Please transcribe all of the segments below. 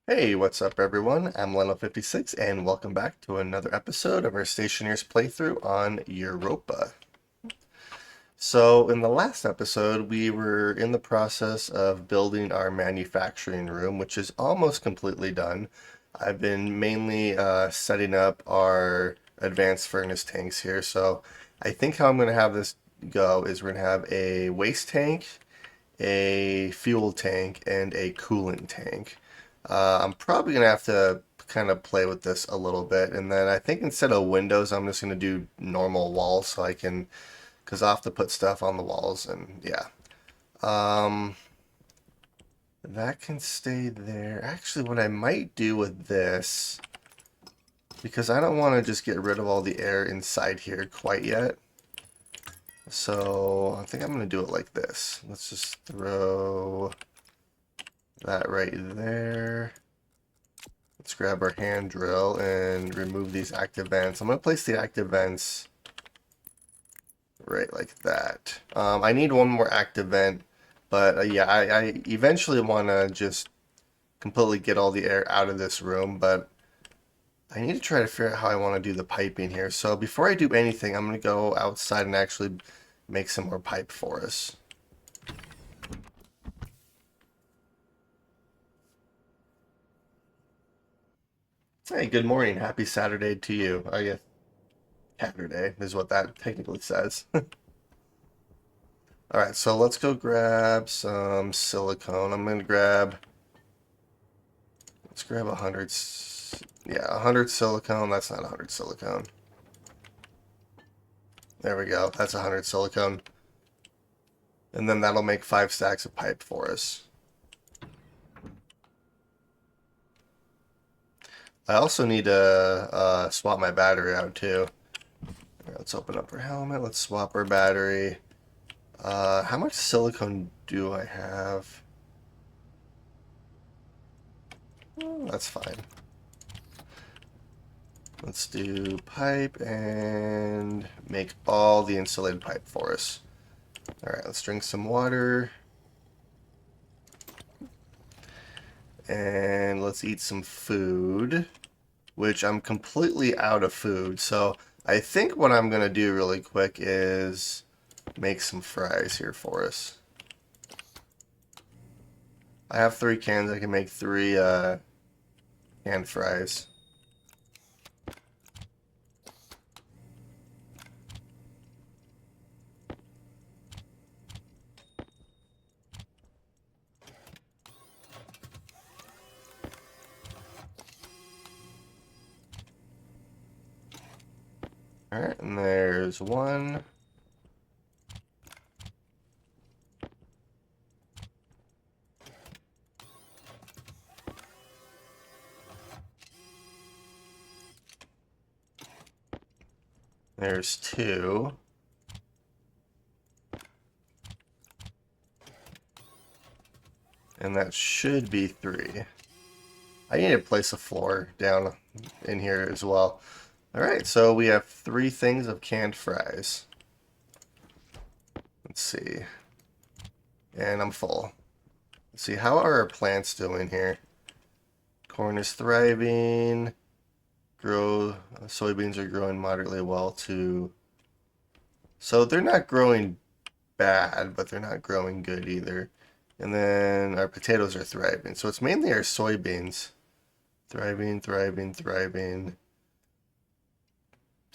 Hey, what's up everyone? I'm Leno56 and welcome back to another episode of our Stationeers playthrough on Europa. So in the last episode, we were in the process of building our manufacturing room, which is almost completely done. I've been mainly setting up our advanced furnace tanks here. So I think how I'm going to have this go is we're going to have a waste tank, a fuel tank, and a coolant tank. I'm probably gonna have to kind of play with this a little bit, and then I think instead of windows, I'm just gonna do normal walls so I can, because I have to put stuff on the walls, and yeah. Um, that can stay there. Actually, what I might do with this, because I don't want to just get rid of all the air inside here quite yet. So I think I'm gonna do it like this. Let's just throw that right there. Let's grab our hand drill and remove these active vents. I'm going to place the active vents right like that. I need one more active vent, but yeah, I eventually want to just completely get all the air out of this room, but I need to try to figure out how I want to do the piping here. So before I do anything, I'm going to go outside and actually make some more pipe for us. Hey, good morning. Happy Saturday to you. Oh, yeah, Saturday is what that technically says. All right, so let's go grab some silicone. Let's grab 100, yeah, 100 silicone. That's not 100 silicone. There we go. That's 100 silicone. And then that'll make 5 stacks of pipe for us. I also need to swap my battery out too. All right, let's open up our helmet. Let's swap our battery. How much silicone do I have? Oh, that's fine. Let's do pipe and make all the insulated pipe for us. All right, let's drink some water. And let's eat some food, which I'm completely out of food. So I think what I'm going to do really quick is make some fries here for us. I have 3 cans. I can make 3 canned fries. All right, and there's 1. There's 2. And that should be 3. I need to place a floor down in here as well. All right, so we have 3 things of canned fries. Let's see. And I'm full. Let's see, how are our plants doing here? Corn is thriving. Soybeans are growing moderately well too. So they're not growing bad, but they're not growing good either. And then our potatoes are thriving. So it's mainly our soybeans. Thriving, thriving, thriving.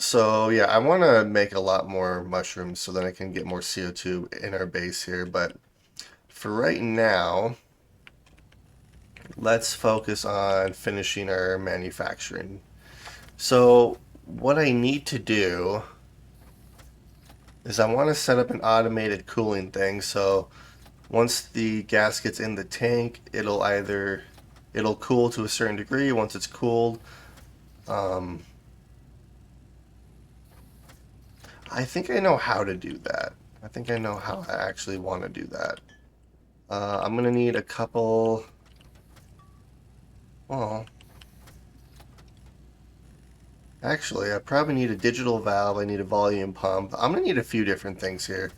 So yeah, I want to make a lot more mushrooms so that I can get more CO2 in our base here. But for right now, let's focus on finishing our manufacturing. So what I need to do is I want to set up an automated cooling thing. So once the gas gets in the tank, it'll cool to a certain degree. Once it's cooled, um, I think I know how to do that. I think I know how I actually want to do that. I'm gonna need a couple. Well, actually, I probably need a digital valve. I need a volume pump. I'm gonna need a few different things here.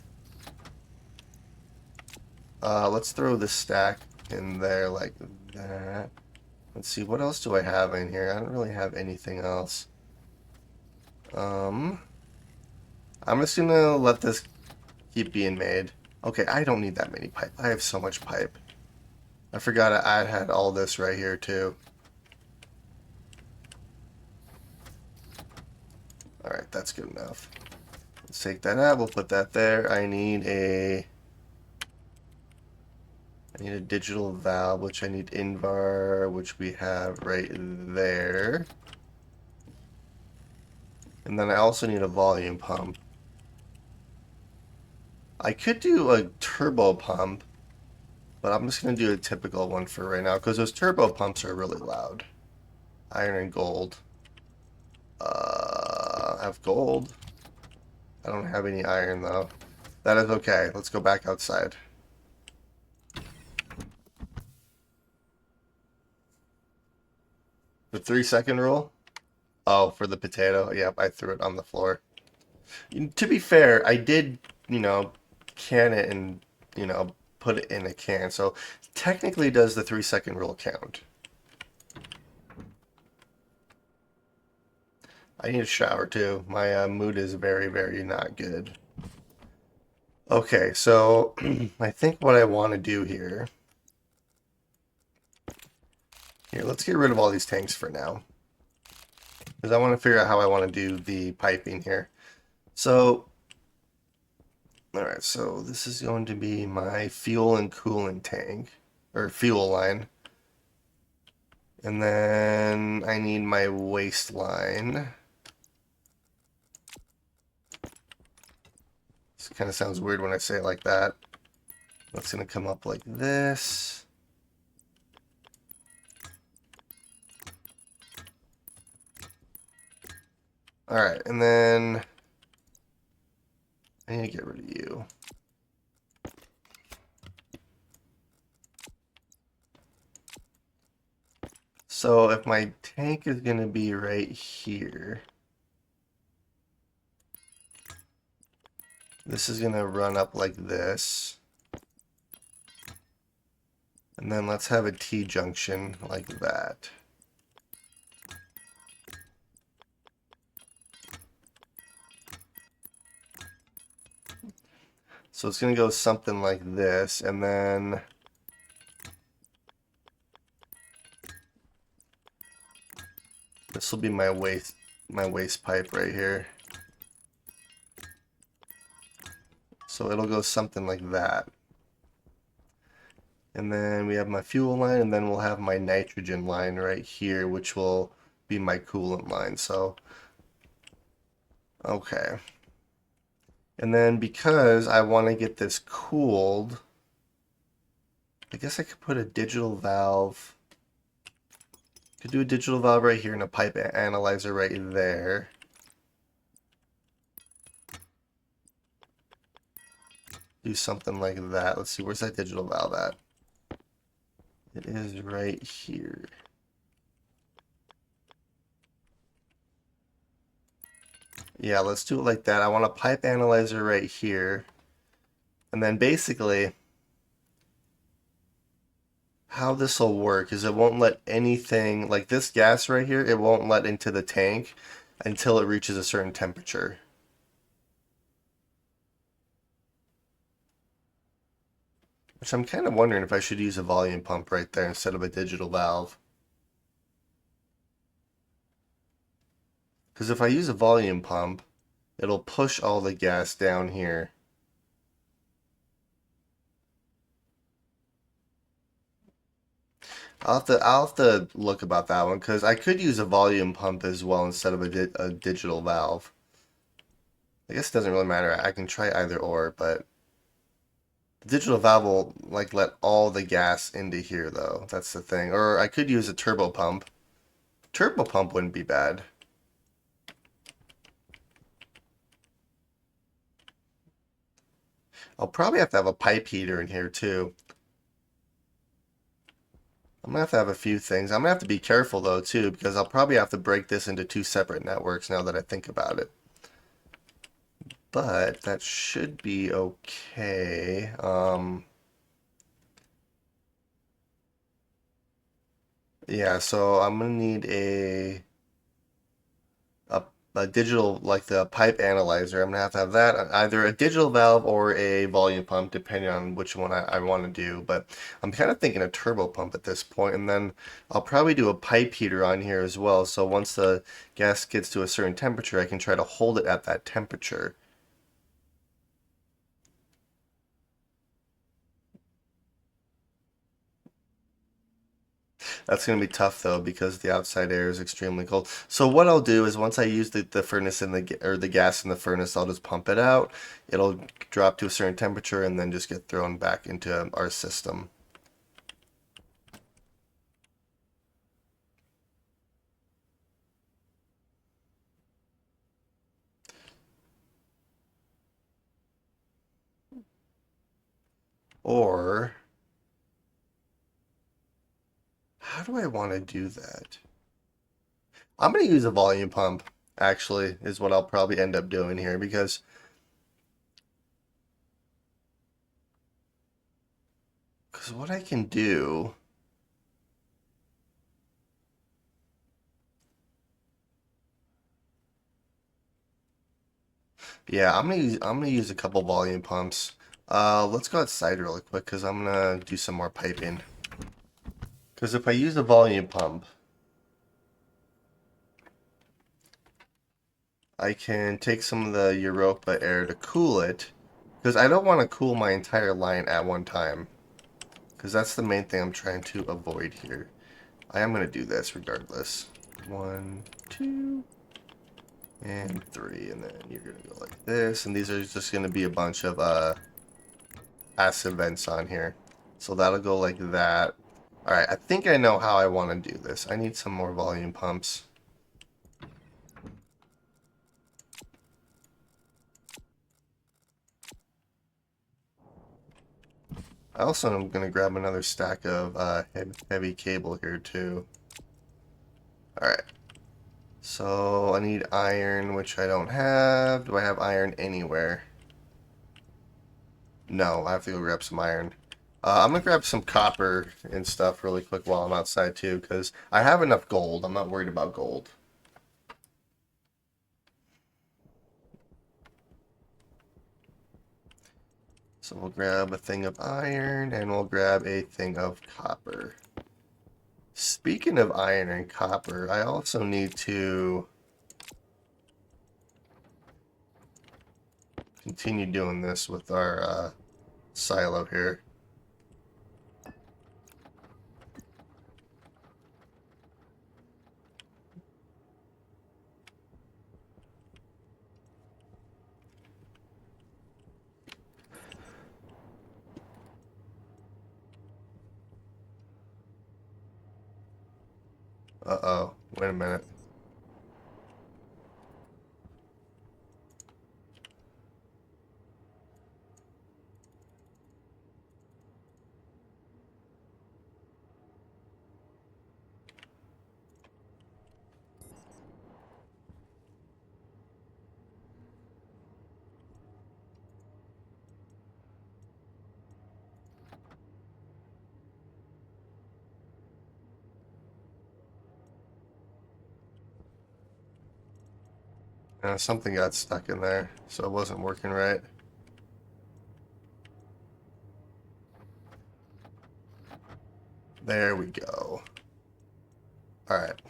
Let's throw this stack in there like that. Let's see, what else do I have in here? I don't really have anything else. I'm just gonna let this keep being made. Okay, I don't need that many pipe. I have so much pipe. I forgot I had all this right here too. Alright, that's good enough. Let's take that out, we'll put that there. I need a digital valve, which I need invar, which we have right there. And then I also need a volume pump. I could do a turbo pump, but I'm just going to do a typical one for right now because those turbo pumps are really loud. Iron and gold. I have gold. I don't have any iron though. That is okay. Let's go back outside. The 3-second rule? Oh, for the potato. Yep, I threw it on the floor. To be fair, I did, can it and, put it in a can. So technically does the 3-second rule count? I need a shower too. My mood is very, very not good. Okay, so I think what I want to do here, let's get rid of all these tanks for now. Because I want to figure out how I want to do the piping here. So, alright, so this is going to be my fuel and coolant tank, or fuel line. And then I need my waste line. This kind of sounds weird when I say it like that. That's going to come up like this. Alright, and then I need to get rid of you. So if my tank is going to be right here, this is going to run up like this. And then let's have a T-junction like that. So it's going to go something like this, and then this will be my waste pipe right here. So it'll go something like that. And then we have my fuel line, and then we'll have my nitrogen line right here, which will be my coolant line. So, okay. And then because I want to get this cooled, I guess I could put a digital valve. Could do a digital valve right here and a pipe analyzer right there. Do something like that. Let's see, where's that digital valve at? It is right here. Yeah, let's do it like that. I want a pipe analyzer right here. And then basically, how this will work is it won't let anything, like this gas right here, it won't let into the tank until it reaches a certain temperature. Which I'm kind of wondering if I should use a volume pump right there instead of a digital valve. Because if I use a volume pump, it'll push all the gas down here. I'll have to look about that one because I could use a volume pump as well instead of a digital valve. I guess it doesn't really matter. I can try either or, but the digital valve will like let all the gas into here though. That's the thing. Or I could use a turbo pump. Turbo pump wouldn't be bad. I'll probably have to have a pipe heater in here too. I'm gonna have to have a few things. I'm gonna have to be careful though too because I'll probably have to break this into 2 separate networks now that I think about it. But that should be okay. Yeah, so I'm gonna need a, a digital, like the pipe analyzer. I'm gonna have to have that, either a digital valve or a volume pump, depending on which one I want to do. But I'm kind of thinking a turbo pump at this point, and then I'll probably do a pipe heater on here as well. So once the gas gets to a certain temperature, I can try to hold it at that temperature. That's going to be tough though because the outside air is extremely cold. So what I'll do is once I use the furnace in the gas in the furnace, I'll just pump it out. It'll drop to a certain temperature and then just get thrown back into our system. Or how do I want to do that? I'm going to use a volume pump, actually, is what I'll probably end up doing here because what I can do, yeah, I'm gonna use a couple volume pumps. Let's go outside really quick because I'm gonna do some more piping. Because if I use a volume pump, I can take some of the Europa air to cool it. Because I don't want to cool my entire line at one time. Because that's the main thing I'm trying to avoid here. I am going to do this regardless. 1, 2, and 3. And then you're going to go like this. And these are just going to be a bunch of acid vents on here. So that'll go like that. Alright, I think I know how I want to do this. I need some more volume pumps. I also am going to grab another stack of heavy cable here too. Alright, so I need iron, which I don't have. Do I have iron anywhere? No, I have to go grab some iron. I'm going to grab some copper and stuff really quick while I'm outside too, because I have enough gold. I'm not worried about gold. So we'll grab a thing of iron and we'll grab a thing of copper. Speaking of iron and copper, I also need to continue doing this with our silo here. Uh-oh, wait a minute. Something got stuck in there, so it wasn't working right. There we go. Alright.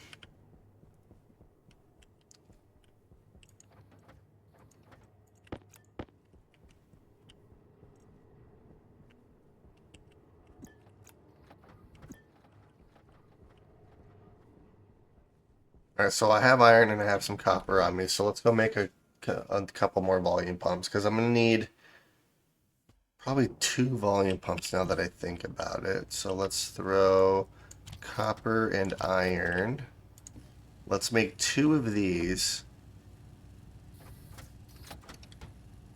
Alright, so I have iron and I have some copper on me, so let's go make a couple more volume pumps, because I'm going to need probably 2 volume pumps now that I think about it. So let's throw copper and iron. Let's make 2 of these.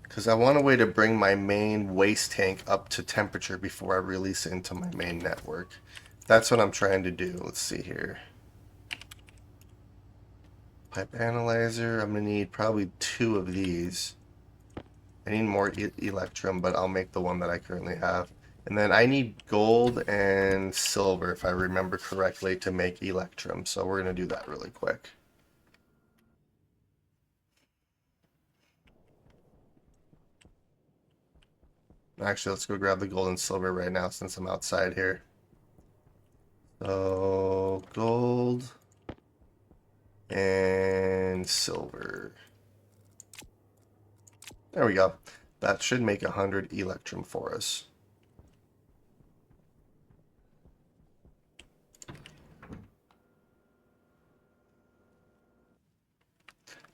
Because I want a way to bring my main waste tank up to temperature before I release it into my main network. That's what I'm trying to do. Let's see here. Pipe analyzer. I'm going to need probably 2 of these. I need more electrum, but I'll make the one that I currently have. And then I need gold and silver, if I remember correctly, to make electrum. So we're going to do that really quick. Actually, let's go grab the gold and silver right now since I'm outside here. So, gold and silver. There we go. That should make 100 electrum for us.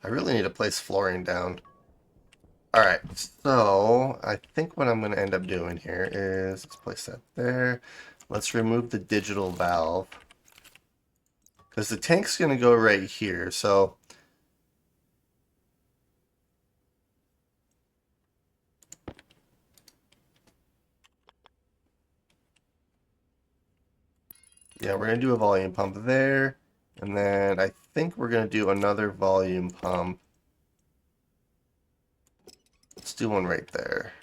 I really need to place flooring down. Alright, so I think what I'm going to end up doing here is, let's place that there. Let's remove the digital valve. Because the tank's going to go right here, so... Yeah, we're going to do a volume pump there. And then I think we're going to do another volume pump. Let's do one right there.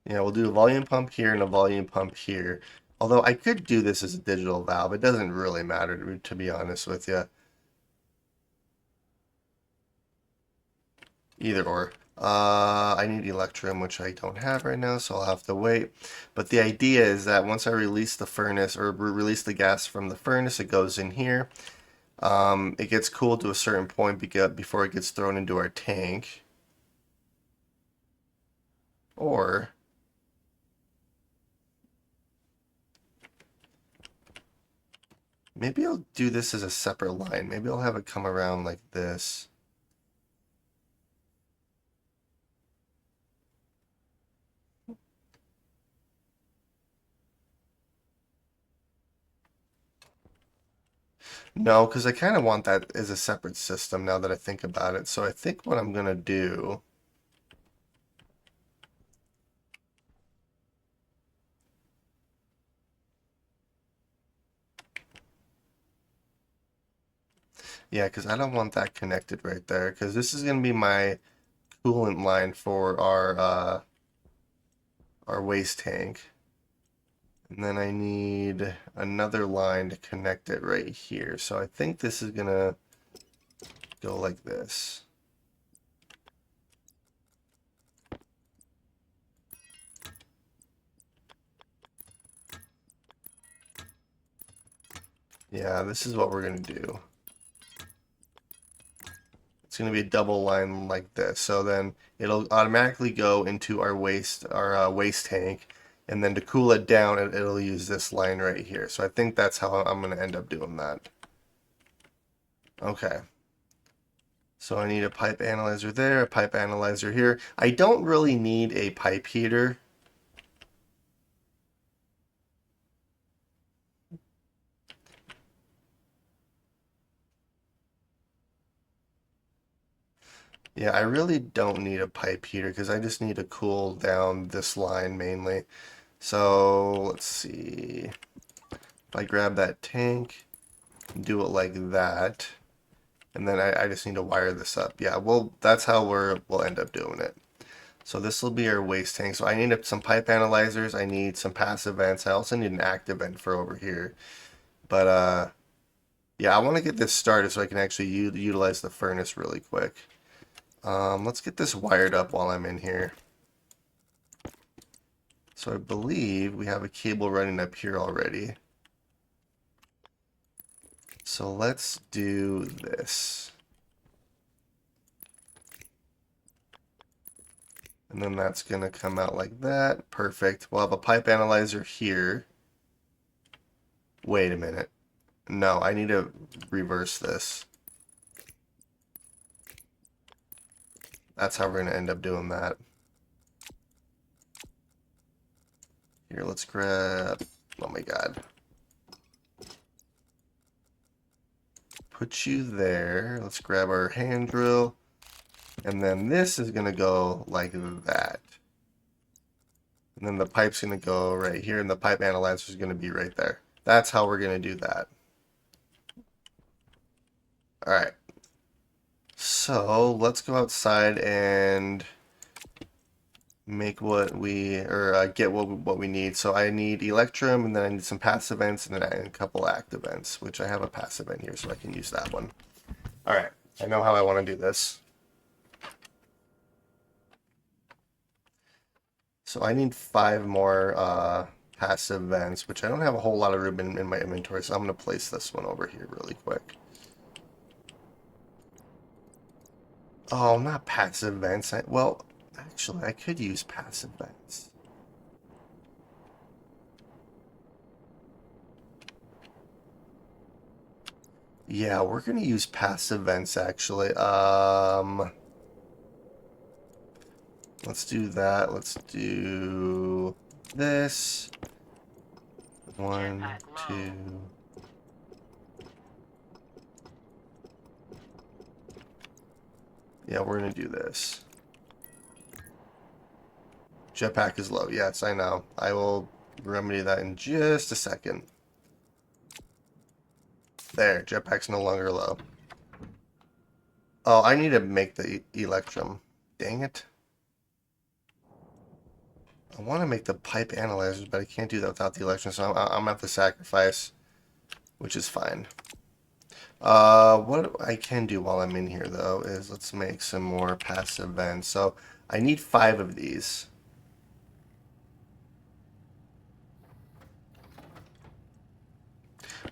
Yeah, we'll do a volume pump here and a volume pump here. Although I could do this as a digital valve. It doesn't really matter, to be honest with you. Either or. I need electrum, which I don't have right now, so I'll have to wait. But the idea is that once I release the furnace, or release the gas from the furnace, it goes in here. It gets cooled to a certain point before it gets thrown into our tank. Or... maybe I'll do this as a separate line. Maybe I'll have it come around like this. No, because I kind of want that as a separate system now that I think about it. So I think what I'm going to do... yeah, because I don't want that connected right there. Because this is going to be my coolant line for our waste tank. And then I need another line to connect it right here. So I think this is going to go like this. Yeah, this is what we're going to do. It's going to be a double line like this. So then it'll automatically go into our waste tank. And then to cool it down, it'll use this line right here. So I think that's how I'm going to end up doing that. Okay. So I need a pipe analyzer there, a pipe analyzer here. I don't really need a pipe heater. Yeah, I really don't need a pipe heater because I just need to cool down this line mainly. So let's see. If I grab that tank, do it like that, and then I just need to wire this up. Yeah, well, that's how we'll end up doing it. So this will be our waste tank. So I need some pipe analyzers. I need some passive vents. I also need an active vent for over here. But yeah, I want to get this started so I can actually utilize the furnace really quick. Let's get this wired up while I'm in here. So I believe we have a cable running up here already. So let's do this. And then that's going to come out like that. Perfect. We'll have a pipe analyzer here. Wait a minute. No, I need to reverse this. That's how we're going to end up doing that. Here, let's grab... oh my god. Put you there. Let's grab our hand drill. And then this is going to go like that. And then the pipe's going to go right here, and the pipe analyzer is going to be right there. That's how we're going to do that. All right. So let's go outside and make what we or get what we need. So I need Electrum, and then I need some passive events, and then a couple active events, which I have a passive in here, so I can use that one. All right, I know how I want to do this. So I need 5 more passive events, which I don't have a whole lot of room in my inventory, so I'm going to place this one over here really quick. Oh, not passive events. Well, actually, I could use passive events. Yeah, we're going to use passive events, actually. Let's do that. Let's do this. 1, 2. Yeah, we're going to do this. Jetpack is low. Yes, I know. I will remedy that in just a second. There, jetpack's no longer low. Oh, I need to make the Electrum. Dang it. I want to make the pipe analyzers, but I can't do that without the Electrum, so I'm going to have to sacrifice, which is fine. What I can do while I'm in here, though, is let's make some more passive vents. So I need 5 of these.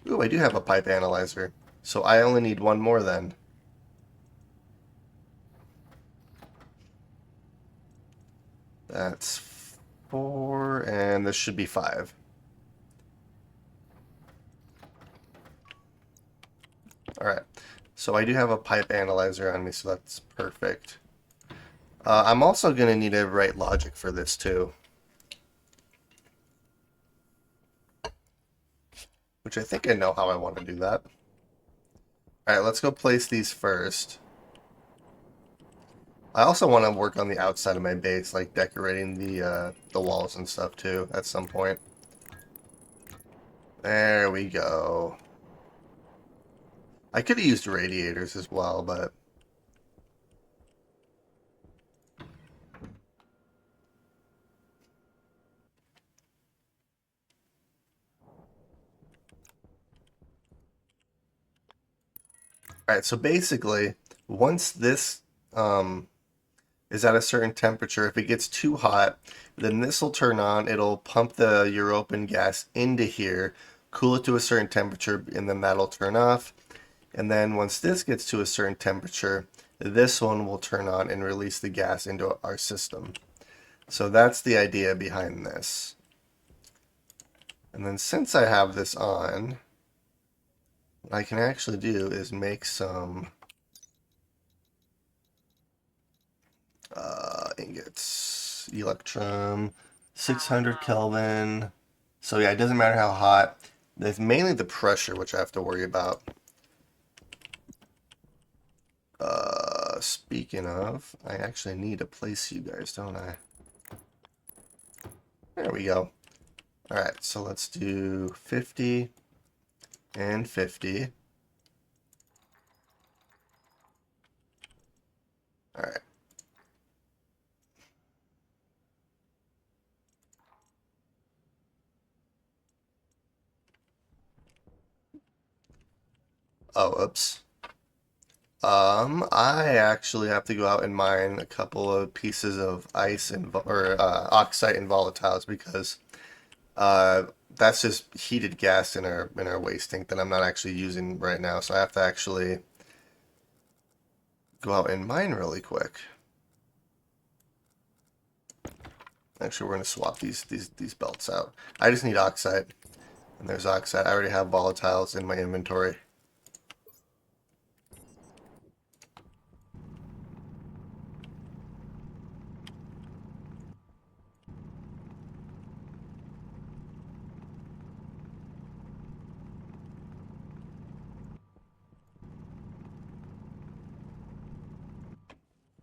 Ooh, I do have a pipe analyzer. So I only need 1 more then. That's 4, and this should be 5. Alright, so I do have a pipe analyzer on me, so that's perfect. I'm also going to need to write logic for this too. Which I think I know how I want to do that. Alright, let's go place these first. I also want to work on the outside of my base, like decorating the walls and stuff too, at some point. There we go. I could have used radiators as well, but... Alright, so basically, once this is at a certain temperature, if it gets too hot, then this will turn on, it'll pump the European gas into here, cool it to a certain temperature, and then that'll turn off. And then once this gets to a certain temperature, this one will turn on and release the gas into our system. So that's the idea behind this. And then since I have this on, what I can actually do is make some ingots. Electrum, 600 Kelvin. So yeah, it doesn't matter how hot. It's mainly the pressure which I have to worry about. Speaking of, I actually need to place you guys, don't I? There we go. Alright, so let's do 50 and 50. Alright. Oh, oops. I actually have to go out and mine a couple of pieces of ice and oxide and volatiles because that's just heated gas in our waste tank that I'm not actually using right now. So I have to actually go out and mine really quick. Actually, we're gonna swap these belts out. I just need oxide, and there's oxide. I already have volatiles in my inventory.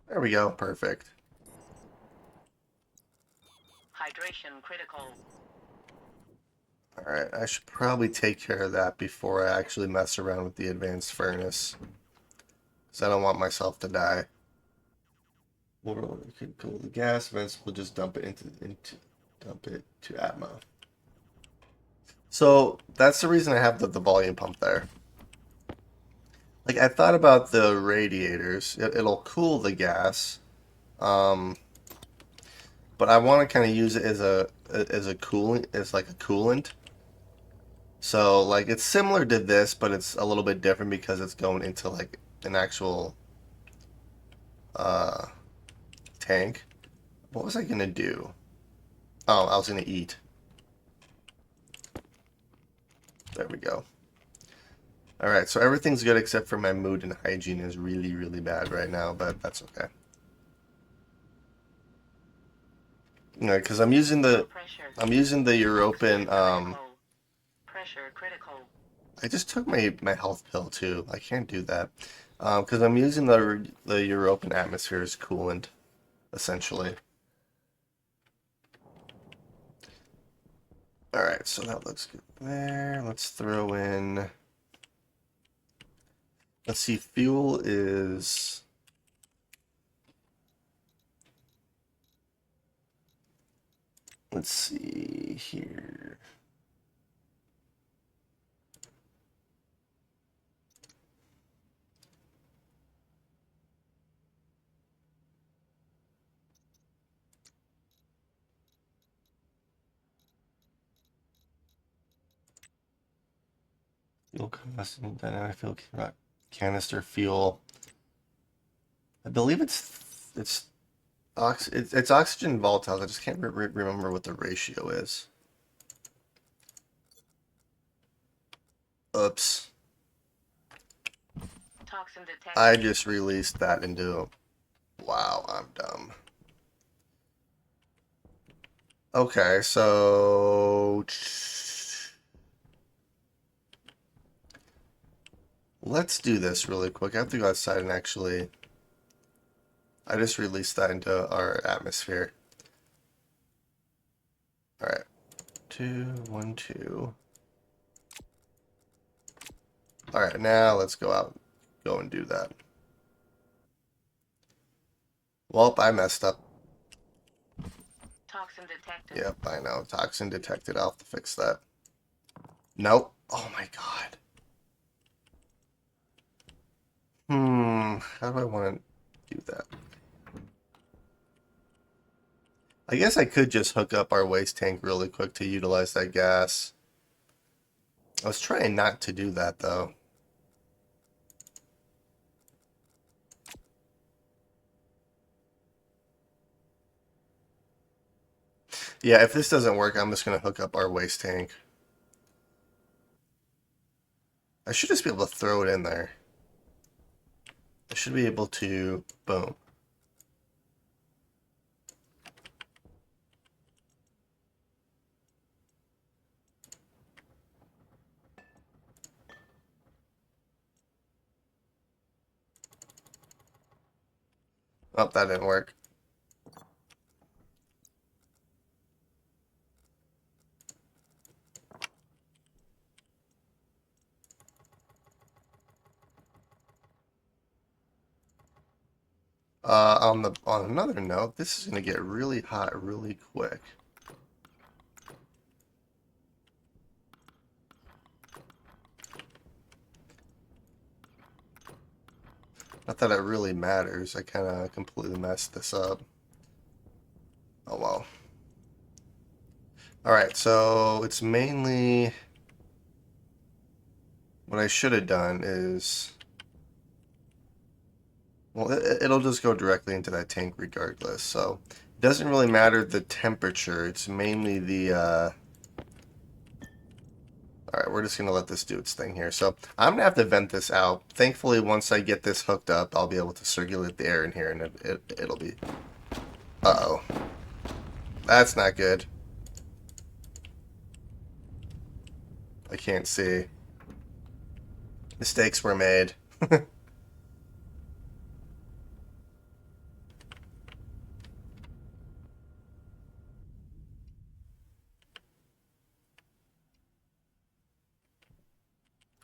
There we go. Perfect. Hydration critical. Alright, I should probably take care of that before I actually mess around with the advanced furnace. Because I don't want myself to die. Or it could cool the gas vents. We'll just dump it to Atmo. So that's the reason I have the volume pump there. Like I thought about the radiators. It'll cool the gas, um, but I want to kind of use it as a cooling as like a coolant. So like it's similar to this, but it's a little bit different because it's going into like an actual uh, tank. What was I gonna do? Oh, I was gonna eat. There we go. All right, so everything's good except for my mood and hygiene is really, really bad right now, but that's okay. You know, because Pressure. I'm using the European. Oxygen critical. Pressure critical. I just took my health pill too. I can't do that because I'm using the European atmosphere as coolant essentially. All right, so that looks good there. Let's throw in. Let's see, fuel is. Let's see here. Fuel combustion dynamic fuel canister fuel. I believe it's oxygen volatile. I just can't remember what the ratio is. Oops. Toxin I detected. just released that into. Wow, I'm dumb. Okay, so let's do this really quick. I have to go outside and actually. I just released that into our atmosphere. All right, 2, 1, 2. All right, now let's go and do that. Well, I messed up. Toxin detected. Yep, I know. Toxin detected. I'll have to fix that. Nope. Oh my god. How do I want to do that? I guess I could just hook up our waste tank really quick to utilize that gas. I was trying not to do that though. Yeah, if this doesn't work, I'm just going to hook up our waste tank. I should just be able to throw it in there. I should be able to, boom. Oh, that didn't work. On another note, this is going to get really hot really quick. Not that it really matters. I kind of completely messed this up. Oh well. Alright, so it's mainly what I should have done is, well, it'll just go directly into that tank regardless. So it doesn't really matter the temperature. It's mainly the, alright, we're just going to let this do its thing here. So I'm going to have to vent this out. Thankfully, once I get this hooked up, I'll be able to circulate the air in here and it'll be, uh-oh. That's not good. I can't see. Mistakes were made.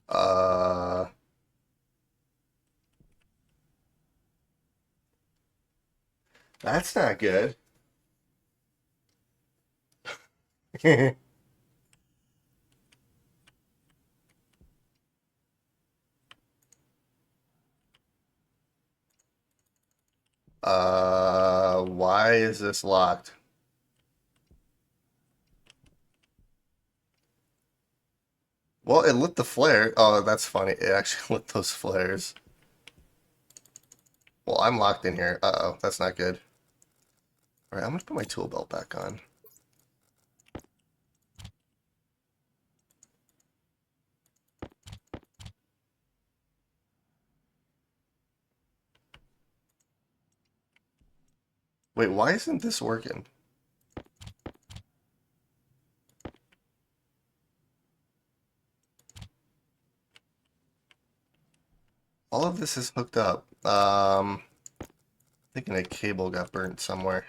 Uh, That's not good. Why is this locked? Well, it lit the flare. Oh, that's funny. It actually lit those flares. Well, I'm locked in here. Uh-oh, that's not good. All right, I'm gonna put my tool belt back on. Wait, why isn't this working? All of this is hooked up. Thinking a cable got burnt somewhere.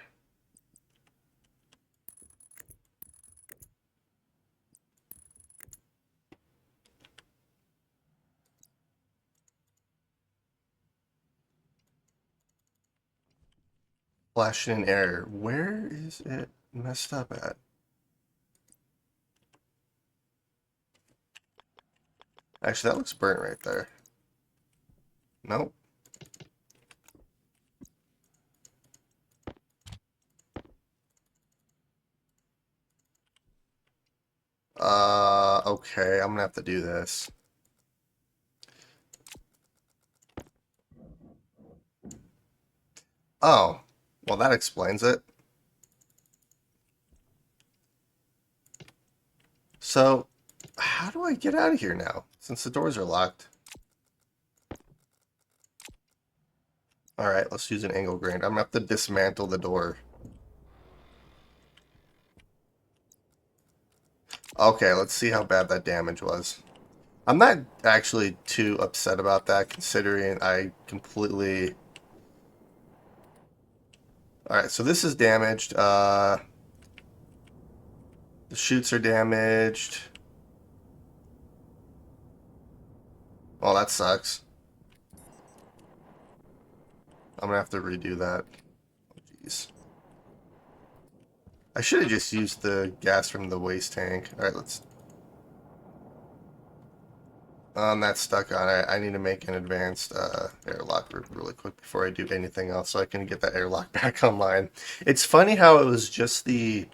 Flashing in error. Where is it messed up at? Actually, that looks burnt right there. Nope. Okay, I'm gonna have to do this. Oh, well, that explains it. So, how do I get out of here now, since the doors are locked? All right, let's use an angle grinder. I'm gonna have to dismantle the door. Okay, let's see how bad that damage was. I'm not actually too upset about that, considering I completely... All right, so this is damaged. The chutes are damaged. Well, that sucks. I'm gonna have to redo that. Jeez. I should have just used the gas from the waste tank. All right, let's... That's stuck on. I need to make an advanced airlock really quick before I do anything else, so I can get that airlock back online. It's funny how it was just the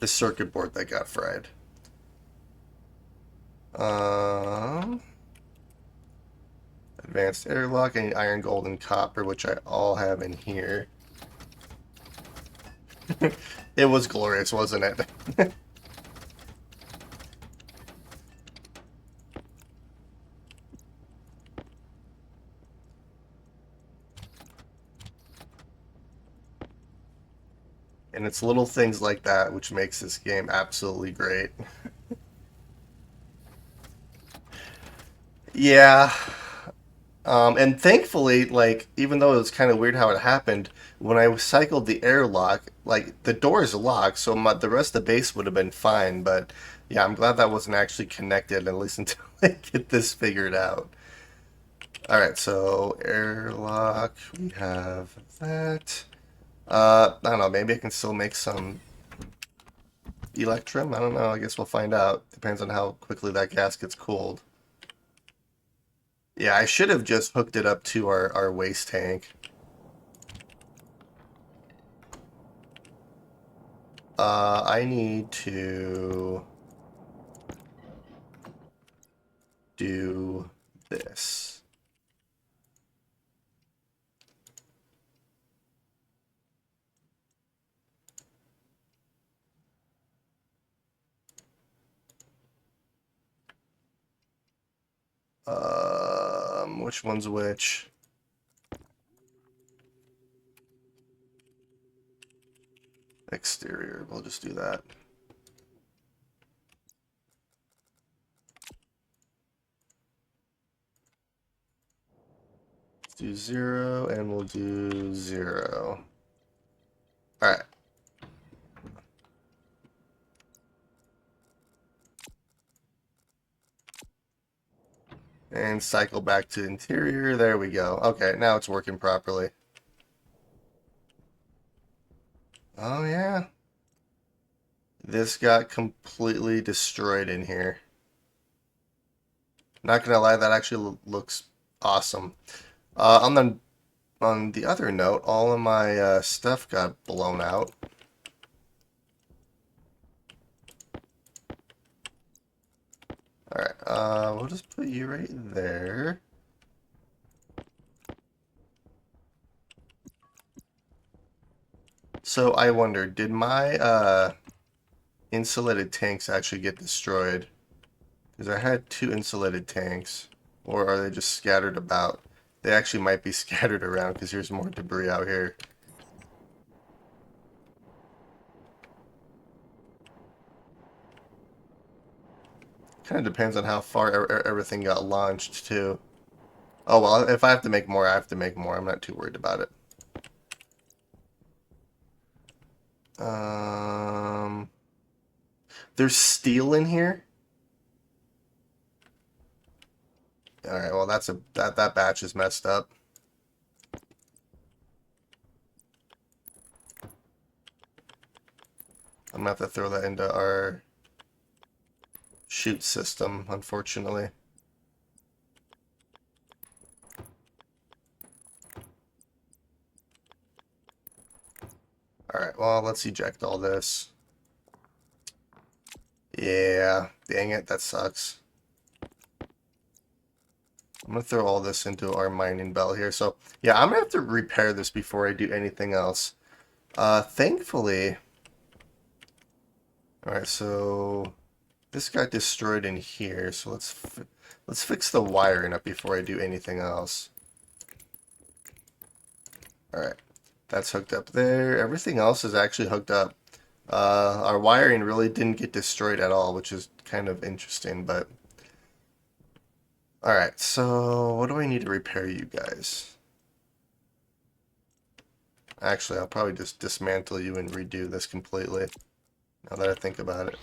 circuit board that got fried. Um, Advanced airlock. I need iron, gold, and copper, which I all have in here. It was glorious, wasn't it? And it's little things like that which makes this game absolutely great. Yeah. And thankfully, like, even though it was kind of weird how it happened, when I cycled the airlock, like, the door is locked, so the rest of the base would have been fine. But yeah, I'm glad that wasn't actually connected, at least until I get this figured out. All right, so airlock, we have that. I don't know, maybe I can still make some electrum. I don't know. I guess we'll find out. Depends on how quickly that gas gets cooled. Yeah, I should have just hooked it up to our waste tank. I need to do this. Which one's which? Exterior. We'll just do that. Let's do 0, and we'll do 0. All right. And cycle back to interior. There we go. Okay, now it's working properly. yeah, this got completely destroyed in here. Not gonna lie, that actually looks awesome. On the other note, all of my stuff got blown out. All right, we'll just put you right there. So I wonder, did my insulated tanks actually get destroyed? Because I had two insulated tanks. Or are they just scattered about? They actually might be scattered around because here's more debris out here. Kind of depends on how far everything got launched too. Oh well, if I have to make more, I have to make more. I'm not too worried about it. Um, there's steel in here. All right, well that batch is messed up. I'm gonna have to throw that into our chute system, unfortunately. All right, well let's eject all this. Yeah, dang it, that sucks. I'm gonna throw all this into our mining bell here. So yeah, I'm gonna have to repair this before I do anything else. Thankfully, all right. So this got destroyed in here. So let's fix the wiring up before I do anything else. All right, that's hooked up there. Everything else is actually hooked up. Our wiring really didn't get destroyed at all, which is kind of interesting. But all right, so what do I need to repair you guys? Actually, I'll probably just dismantle you and redo this completely, now that I think about it.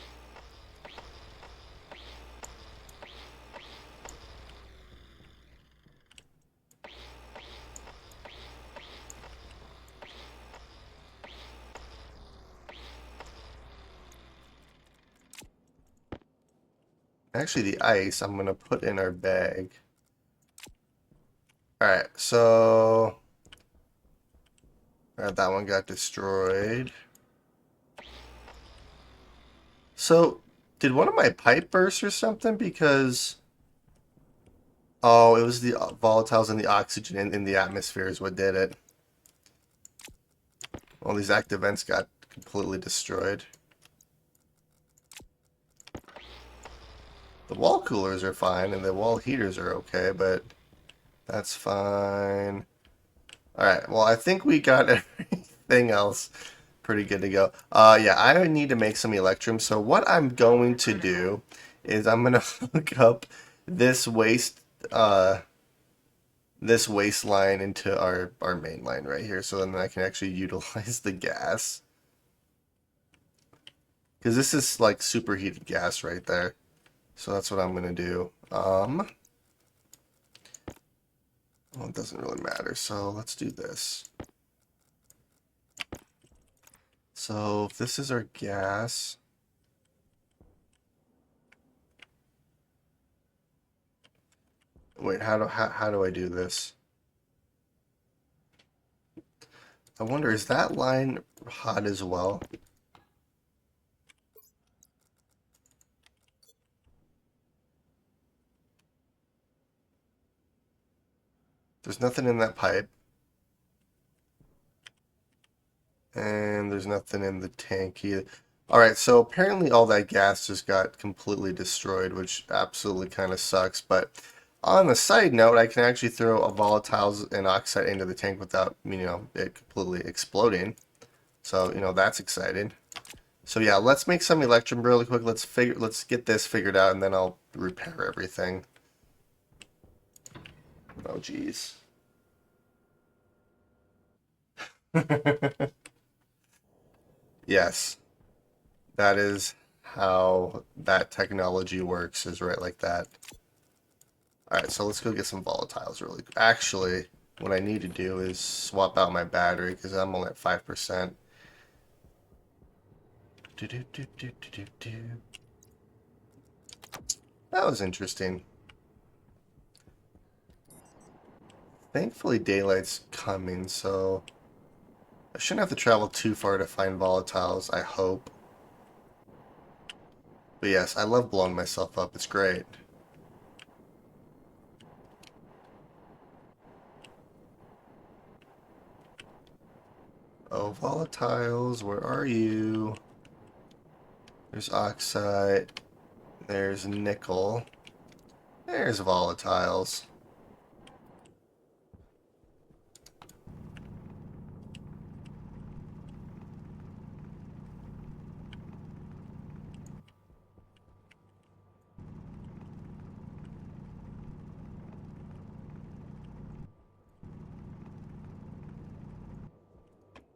Actually, the ice I'm going to put in our bag. Alright, so that one got destroyed. So, did one of my pipe burst or something? Because, oh, it was the volatiles and the oxygen in the atmosphere is what did it. All these active vents got completely destroyed. The wall coolers are fine and the wall heaters are okay, but that's fine. Alright, well, I think we got everything else pretty good to go. Yeah, I need to make some electrum. So what I'm going to do is I'm gonna hook up this this waste line into our main line right here, so then I can actually utilize the gas. Because this is like superheated gas right there. So that's what I'm gonna do. Well, it doesn't really matter. So let's do this. So if this is our gas. Wait, how do I do this? I wonder, is that line hot as well? There's nothing in that pipe. And there's nothing in the tank either. Alright, so apparently all that gas just got completely destroyed, which absolutely kind of sucks. But on the side note, I can actually throw a volatiles and oxide into the tank without, it completely exploding. So, that's exciting. So yeah, let's make some electrum really quick. Let's get this figured out and then I'll repair everything. Oh geez. Yes, that is how that technology works, is right like that. Alright, so let's go get some volatiles really quick. Actually, what I need to do is swap out my battery because I'm only at 5%. That was interesting. Thankfully, daylight's coming, so I shouldn't have to travel too far to find volatiles, I hope. But yes, I love blowing myself up. It's great. Oh, volatiles, where are you? There's oxide. There's nickel. There's volatiles.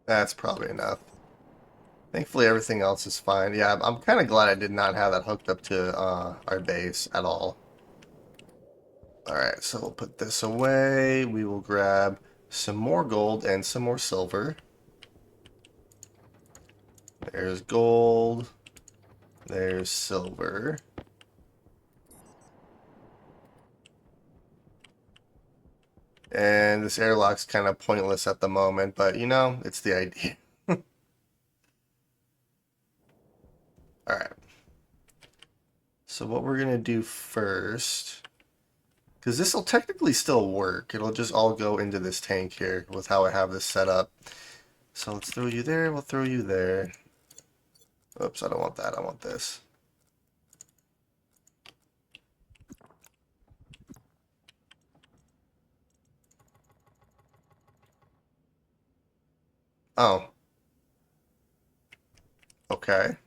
That's probably enough. Thankfully, everything else is fine. Yeah, I'm kind of glad I did not have that hooked up to our base at all. Alright, so we'll put this away. We will grab some more gold and some more silver. There's gold. There's silver. And this airlock's kind of pointless at the moment, but you know, it's the idea. Alright. So what we're going to do first, because this will technically still work. It'll just all go into this tank here with how I have this set up. So let's throw you there. We'll throw you there. Oops, I don't want that. I want this. Oh. Okay.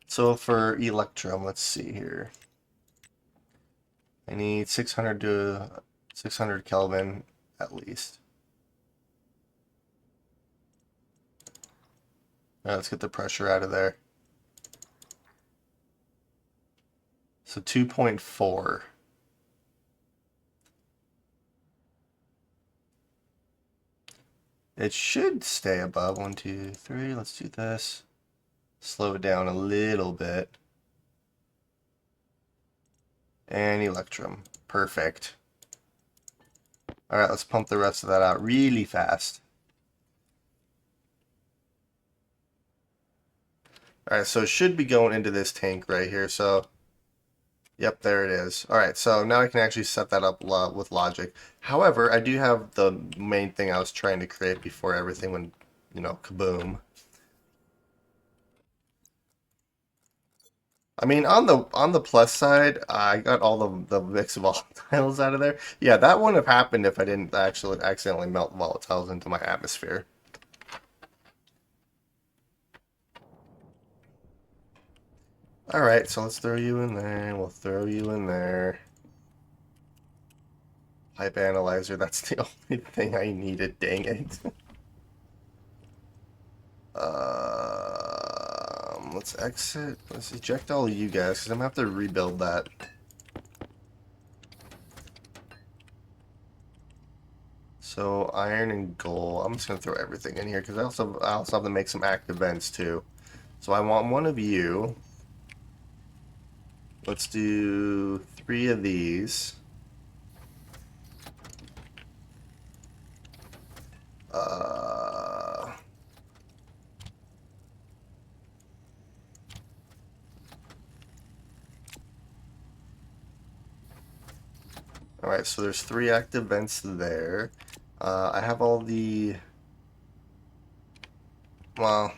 So for Electrum, let's see here. I need 600 to 600 Kelvin at least. All right, let's get the pressure out of there. So 2.4. It should stay above 1, 2, 3. Let's do this. Slow it down a little bit. And Electrum. Perfect. All right, let's pump the rest of that out really fast. All right, so it should be going into this tank right here. So, yep, there it is. All right, so now I can actually set that up with logic. However, I do have the main thing I was trying to create before everything went, you know, kaboom. I mean, on the plus side, I got all the mix of volatiles out of there. Yeah, that wouldn't have happened if I didn't actually accidentally melt volatiles into my atmosphere. All right, so let's throw you in there. We'll throw you in there. Pipe analyzer, that's the only thing I needed, dang it. Let's exit. Let's eject all of you guys, because I'm going to have to rebuild that. So, iron and gold. I'm just going to throw everything in here, because I also have to make some active vents, too. So I want one of you. Let's do 3 of these. Uh... Alright, so there's 3 active vents there. I have all the... Well,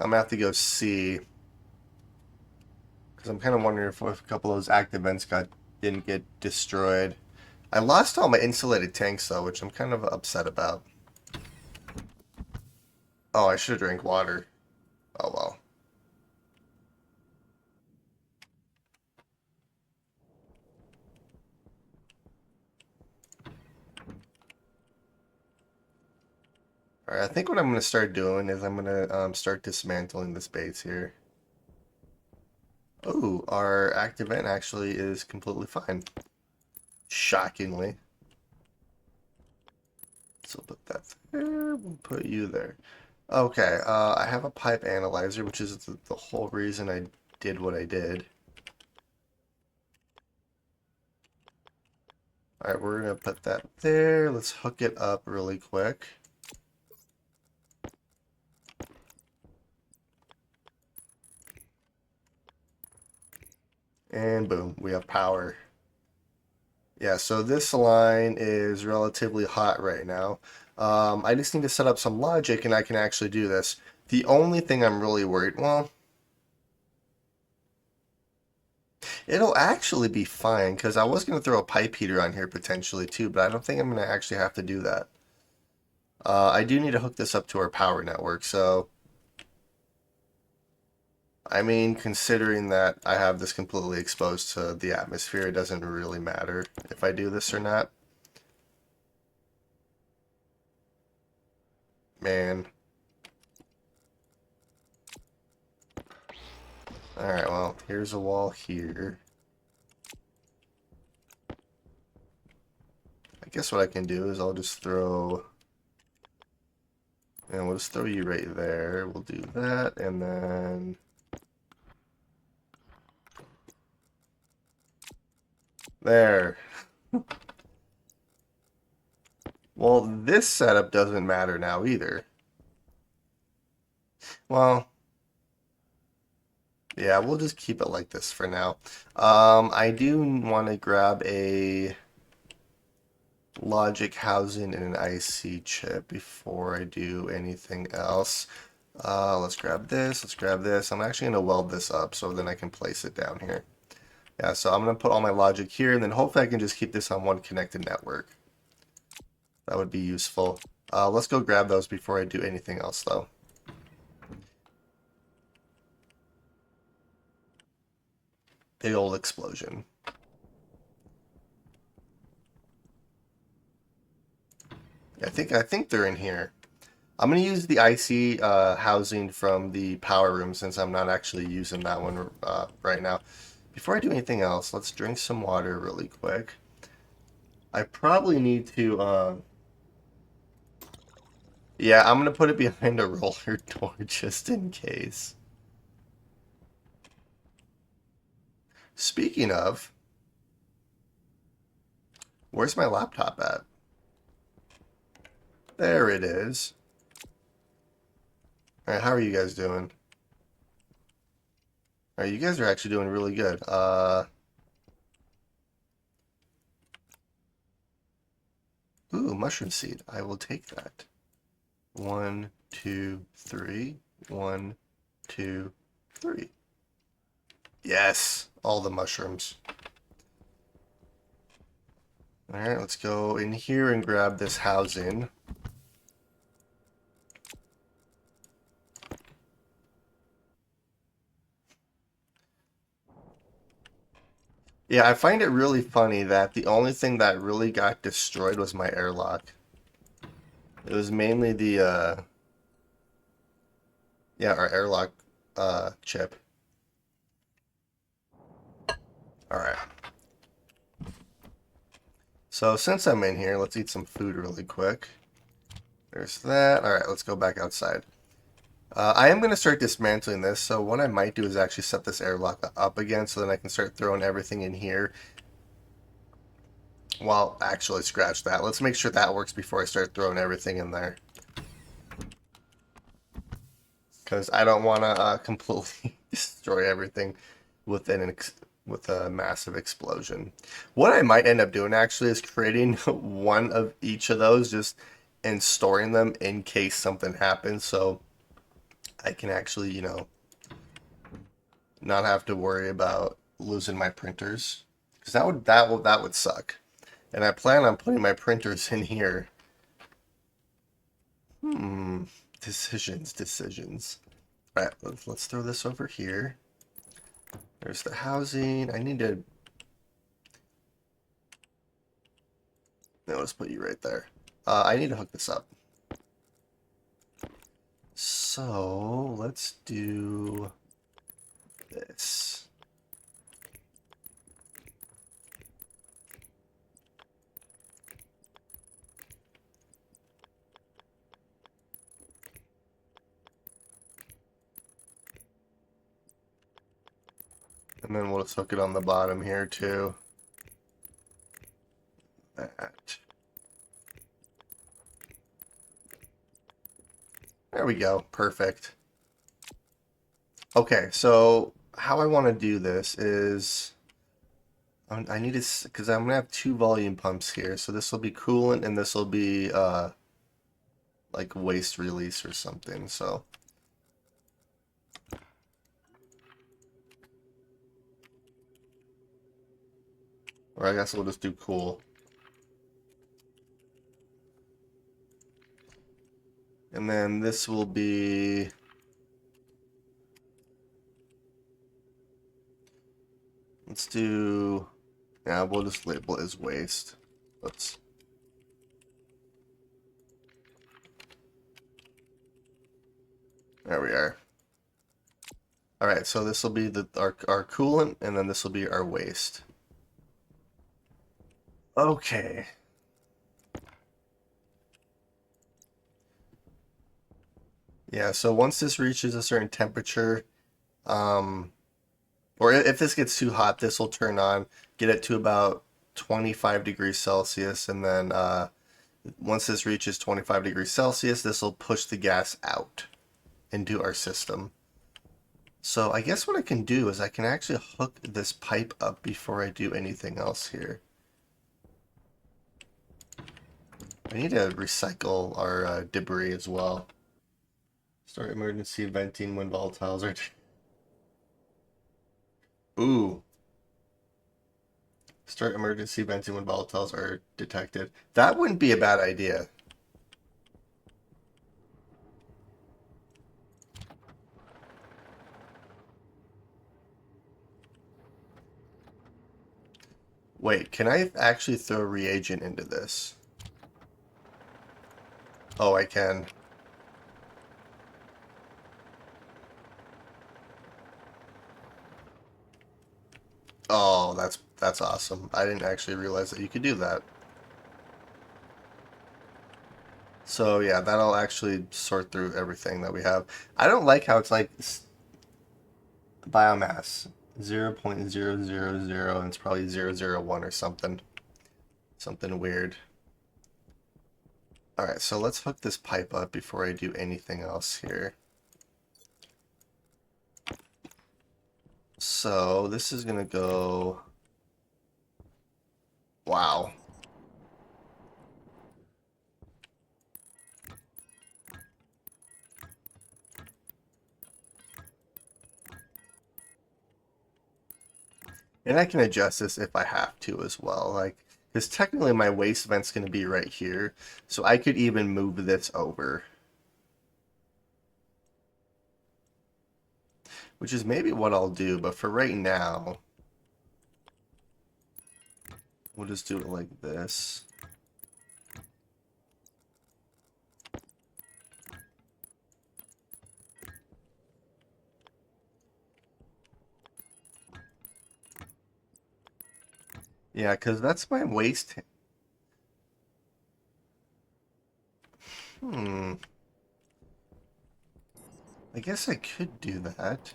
I'm gonna have to go see. Because I'm kind of wondering if a couple of those active vents didn't get destroyed. I lost all my insulated tanks though, which I'm kind of upset about. Oh, I should drink water. Oh well. Alright, I think what I'm going to start doing is I'm going to start dismantling this base here. Oh, our active vent actually is completely fine. Shockingly. So put that there. We'll put you there. Okay, I have a pipe analyzer, which is the whole reason I did what I did. Alright, we're going to put that there. Let's hook it up really quick. And boom, we have power. Yeah, so this line is relatively hot right now. I just need to set up some logic and I can actually do this. The only thing I'm really worried, well, it'll actually be fine because I was going to throw a pipe heater on here potentially too, but I don't think I'm going to actually have to do that. I do need to hook this up to our power network, so I mean, considering that I have this completely exposed to the atmosphere, it doesn't really matter if I do this or not. Man. Alright, well, here's a wall here. I guess what I can do is I'll just throw... And we'll just throw you right there. We'll do that, and then... There. Well, this setup doesn't matter now either. Well, yeah, we'll just keep it like this for now. I do want to grab a logic housing and an IC chip before I do anything else. Let's grab this, let's grab this. I'm actually going to weld this up so then I can place it down here. Yeah, so I'm going to put all my logic here and then hopefully I can just keep this on one connected network. That would be useful. Let's go grab those before I do anything else though. Big old explosion. I think they're in here. I'm going to use the IC housing from the power room since I'm not actually using that one right now. Before I do anything else, let's drink some water really quick. I probably need to... yeah, I'm going to put it behind a roller door just in case. Speaking of, where's my laptop at? There it is. Alright, how are you guys doing? Alright, you guys are actually doing really good. Ooh, mushroom seed. I will take that. 1, 2, 3. 1, 2, 3. Yes, all the mushrooms. Alright, let's go in here and grab this housing. Yeah, I find it really funny that the only thing that really got destroyed was my airlock. It was mainly the, yeah, our airlock, chip. Alright. So since I'm in here, let's eat some food really quick. There's that. Alright, let's go back outside. I am going to start dismantling this, so what I might do is actually set this airlock up again so then I can start throwing everything in here. Well, actually, scratch that. Let's make sure that works before I start throwing everything in there. Because I don't want to completely destroy everything with with a massive explosion. What I might end up doing actually is creating one of each of those just and storing them in case something happens so I can actually, you know, not have to worry about losing my printers. Because that would suck. And I plan on putting my printers in here. Decisions. All right, let's throw this over here. There's the housing. I need to... No, let's put you right there. I need to hook this up. So, let's do this. And then we'll just hook it on the bottom here too. That. There we go. Perfect. Okay, so how I want to do this is I need to, because I'm gonna have two volume pumps here. So this will be coolant and this will be like waste release or something. So or I guess we'll just do cool. And then this will be, let's do, yeah, we'll just label it as waste. Let's, there we are. All right, so this will be our coolant, and then this will be our waste. Okay. Yeah, so once this reaches a certain temperature, um, or if this gets too hot, this will turn on, get it to about 25 degrees Celsius, and then once this reaches 25 degrees Celsius, this will push the gas out into our system. So I guess what I can do is I can actually hook this pipe up before I do anything else here. I need to recycle our debris as well. Start emergency venting when volatiles are... Ooh. Start emergency venting when volatiles are detected. That wouldn't be a bad idea. Wait, can I actually throw reagent into this? Oh, I can. Oh, that's awesome. I didn't actually realize that you could do that. So yeah, that'll actually sort through everything that we have. I don't like how it's like biomass 0.000 and it's probably 001 or something. Something weird. All right, so let's hook this pipe up before I do anything else here. So this is gonna go, wow. And I can adjust this if I have to as well. Like, because technically my waste vent's gonna be right here. So I could even move this over. Which is maybe what I'll do, but for right now, we'll just do it like this. Yeah, because that's my waste. Hmm. I guess I could do that.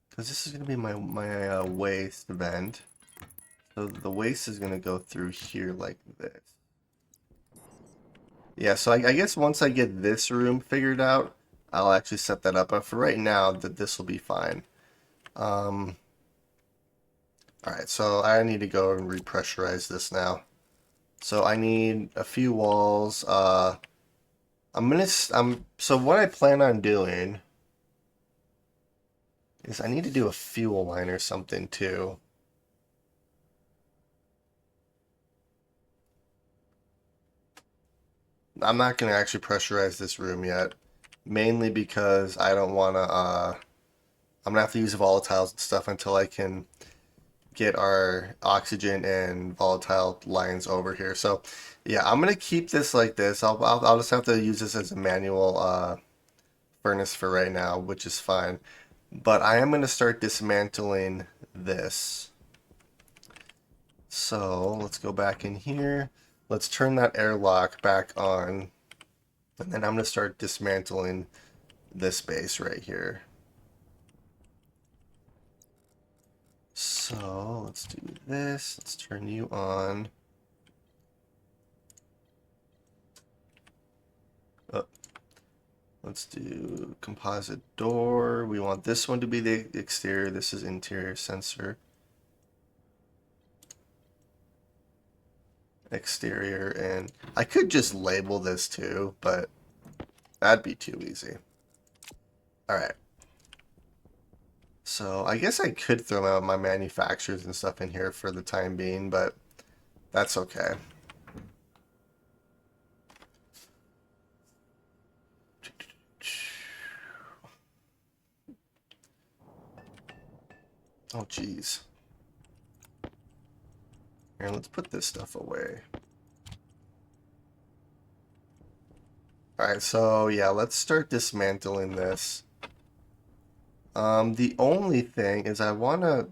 Because this is going to be my waste vent. So the waste is going to go through here like this. Yeah, so I guess once I get this room figured out, I'll actually set that up. But for right now, this will be fine. All right, so I need to go and repressurize this now. So I need a few walls. So what I plan on doing is I need to do a fuel line or something too. I'm not going to actually pressurize this room yet, mainly because I don't want to, I'm going to have to use volatiles and stuff until I can get our oxygen and volatile lines over here. So yeah, I'm going to keep this like this. I'll just have to use this as a manual furnace for right now, which is fine. But I am going to start dismantling this. So let's go back in here. Let's turn that airlock back on. And then I'm going to start dismantling this base right here. So let's do this. Let's turn you on. Oh, let's do composite door. We want this one to be the exterior. This is interior sensor. Exterior, and I could just label this too, but that'd be too easy. All right. So I guess I could throw out my manufacturers and stuff in here for the time being, but that's okay. Oh, geez. Here, let's put this stuff away. Alright, so yeah, let's start dismantling this. The only thing is I want to...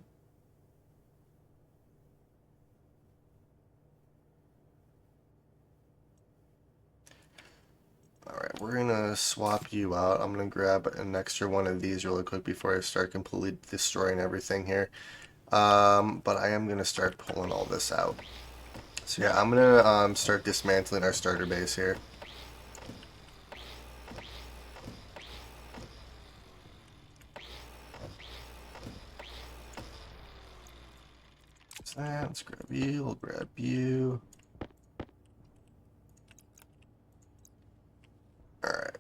Alright, we're going to swap you out. I'm going to grab an extra one of these really quick before I start completely destroying everything here. But I am going to start pulling all this out. So yeah, I'm going to start dismantling our starter base here. Let's grab you, we'll grab you. Alright.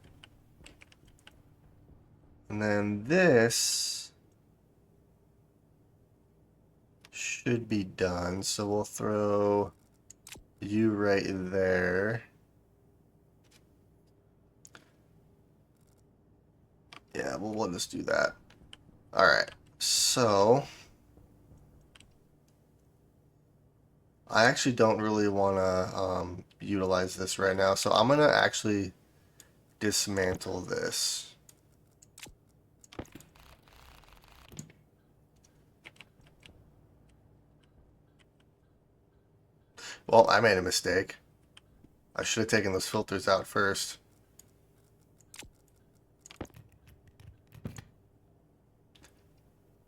And then this should be done, so we'll throw you right there. Yeah, well, we'll just do that. Alright, so I actually don't really want to utilize this right now, so I'm going to actually dismantle this. Well, I made a mistake. I should have taken those filters out first.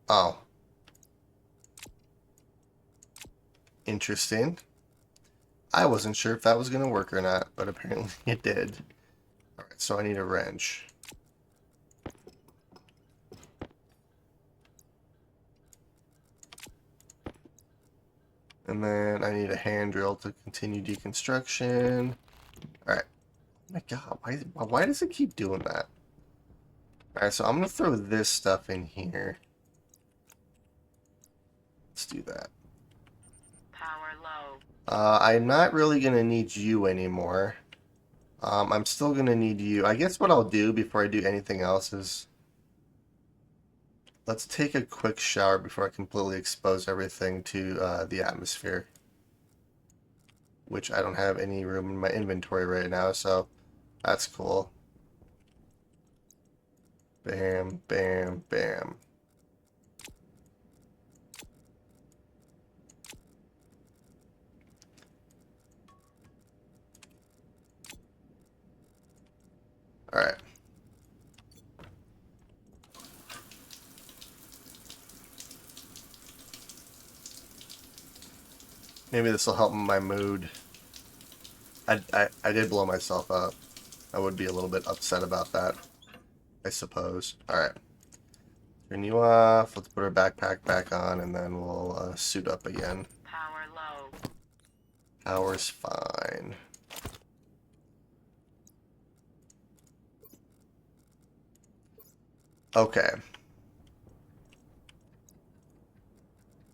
Oh. Interesting. I wasn't sure if that was going to work or not, but apparently it did. Alright, so I need a wrench. And then I need a hand drill to continue deconstruction. Alright. Oh my god, why does it keep doing that? Alright, so I'm going to throw this stuff in here. Let's do that. Power low. I'm not really going to need you anymore. I'm still going to need you. I guess what I'll do before I do anything else is... Let's take a quick shower before I completely expose everything to the atmosphere. Which I don't have any room in my inventory right now, so that's cool. Bam, bam, bam. Alright. Maybe this will help my mood. I did blow myself up. I would be a little bit upset about that, I suppose. Alright. Turn you off. Let's put our backpack back on, and then we'll suit up again. Power low. Power's fine. Okay.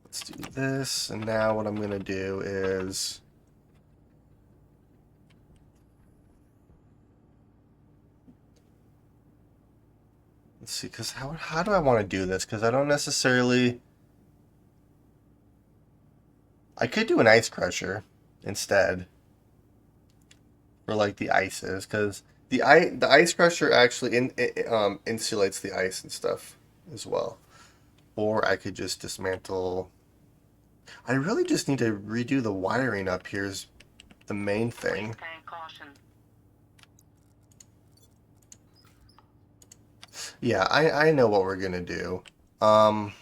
Let's do this, and now what I'm going to do is... Let's see, because how do I want to do this? Because I don't necessarily... I could do an ice crusher instead for like the ices, because the ice crusher actually insulates the ice and stuff as well. Or I could just dismantle... I really just need to redo the wiring up here is the main thing. Please take caution. Yeah, I know what we're gonna do. Um,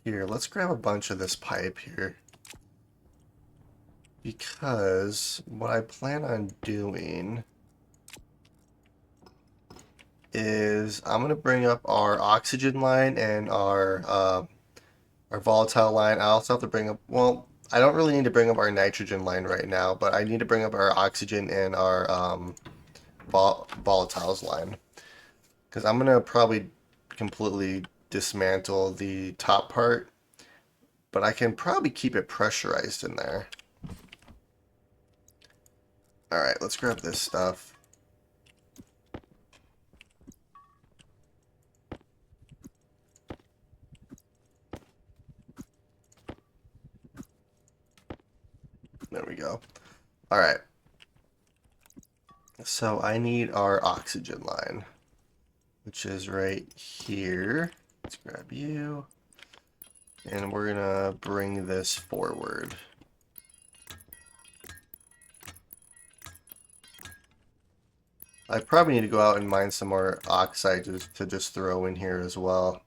Here, let's grab a bunch of this pipe here. Because what I plan on doing is I'm going to bring up our oxygen line and our volatile line. I also have to bring up, well, I don't really need to bring up our nitrogen line right now, but I need to bring up our oxygen and our volatiles line. Because I'm going to probably completely dismantle the top part, but I can probably keep it pressurized in there. Alright, let's grab this stuff. There we go. Alright, so I need our oxygen line, which is right here. Let's grab you. And we're gonna bring this forward. I probably need to go out and mine some more oxide to just throw in here as well.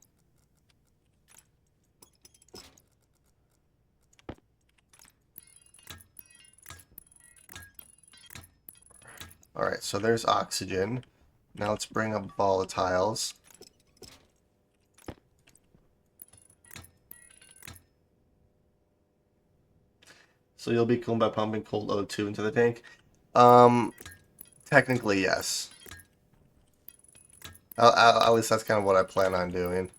Alright, so there's oxygen. Now let's bring up volatiles. So you'll be cooled by pumping cold O2 into the tank? Technically, yes. At least that's kind of what I plan on doing.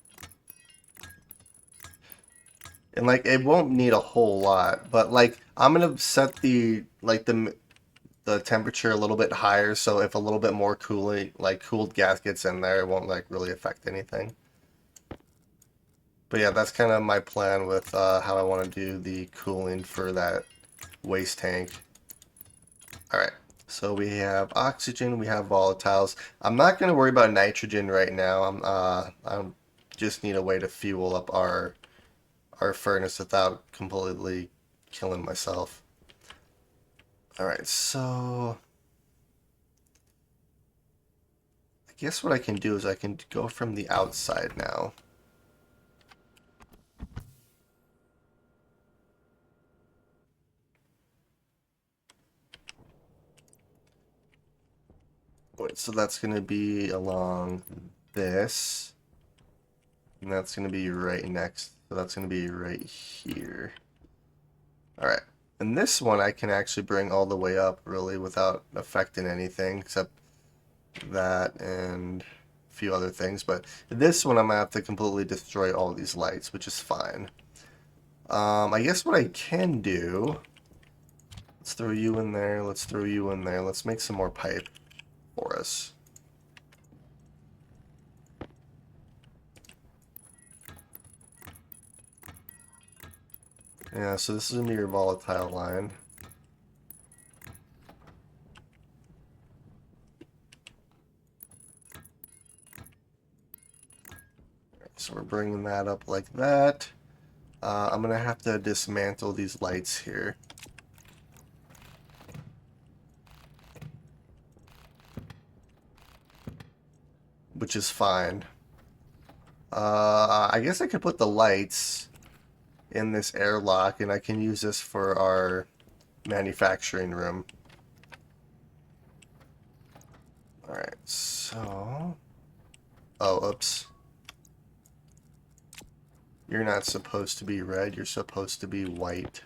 And like, it won't need a whole lot, but like, I'm gonna set the temperature a little bit higher, so if a little bit more cooling, like cooled gas gets in there, it won't like really affect anything. But yeah, that's kind of my plan with how I want to do the cooling for that waste tank. Alright, so we have oxygen, we have volatiles. I'm not going to worry about nitrogen right now. I just need a way to fuel up our furnace without completely killing myself. Alright, so I guess what I can do is I can go from the outside now. Wait, so that's going to be along this. And that's going to be right next. So that's going to be right here. Alright. And this one I can actually bring all the way up really without affecting anything except that and a few other things. But this one I'm going to have to completely destroy all these lights, which is fine. I guess what I can do... Let's throw you in there. Let's throw you in there. Let's make some more pipe for us. Yeah, so this is going to be your volatile line. So we're bringing that up like that. I'm going to have to dismantle these lights here. Which is fine. I guess I could put the lights in this airlock and I can use this for our manufacturing room. Alright, so... Oh, oops. You're not supposed to be red, you're supposed to be white.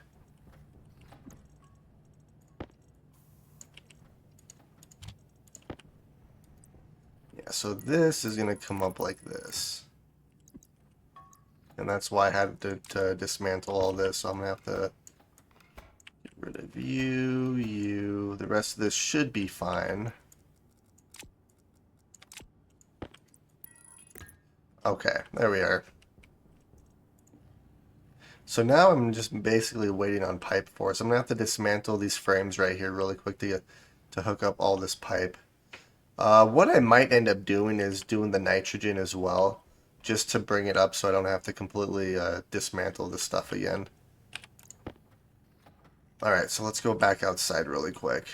Yeah, so this is going to come up like this. And that's why I had to dismantle all this, so I'm going to have to get rid of you, you. The rest of this should be fine. Okay, there we are. So now I'm just basically waiting on pipe force. I'm going to have to dismantle these frames right here really quick to hook up all this pipe. What I might end up doing is doing the nitrogen as well, just to bring it up so I don't have to completely dismantle this stuff again. Alright, so let's go back outside really quick.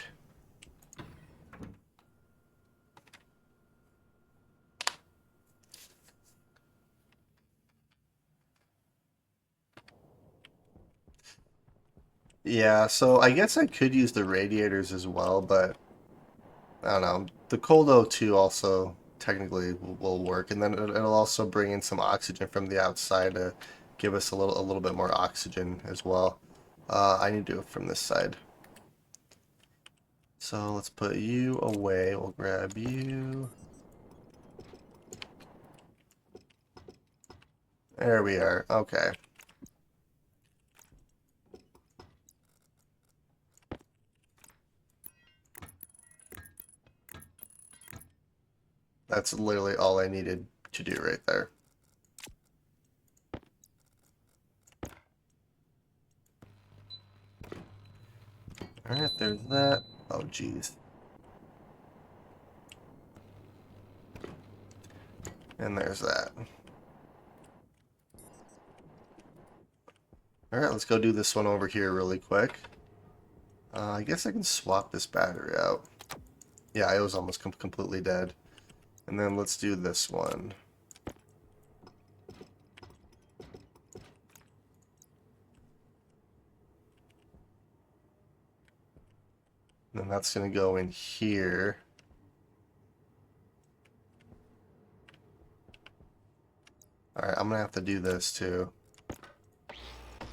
Yeah, so I guess I could use the radiators as well, but I don't know. The cold O2 also technically will work, and then it'll also bring in some oxygen from the outside to give us a little bit more oxygen as well. I need to do it from this side. So let's put you away. We'll grab you. There we are. Okay. That's literally all I needed to do right there. Alright, there's that. Oh, geez. And there's that. Alright, let's go do this one over here really quick. I guess I can swap this battery out. Yeah, it was almost completely dead. And then let's do this one. And then that's going to go in here. Alright, I'm going to have to do this too.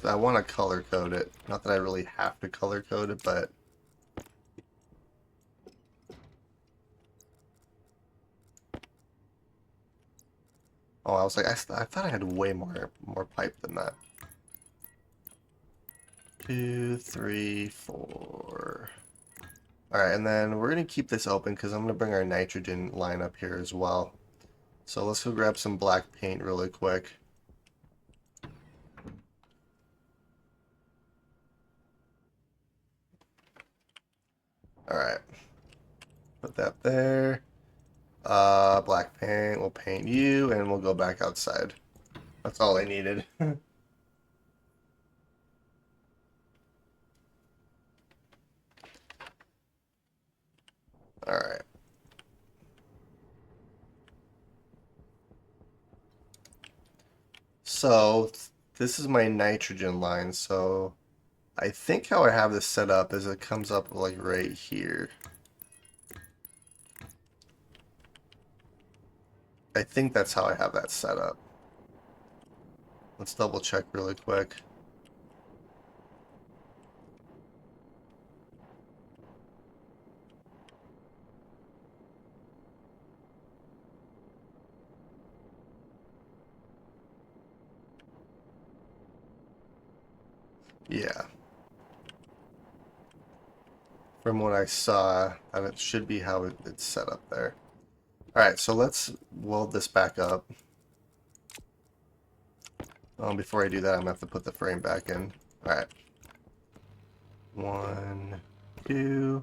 I want to color code it. Not that I really have to color code it, but... Oh, I was like, I thought I had way more pipe than that. 2, 3, 4. Alright, and then we're going to keep this open because I'm going to bring our nitrogen line up here as well. So let's go grab some black paint really quick. Alright. Put that there. Black paint. We'll paint you, and we'll go back outside. That's all I needed. Alright. So, this is my nitrogen line, so I think how I have this set up is it comes up like right here. I think that's how I have that set up. Let's double check really quick. Yeah. From what I saw, that it should be how it's set up there. Alright, so let's weld this back up. Before I do that, I'm gonna have to put the frame back in. Alright. 1, 2,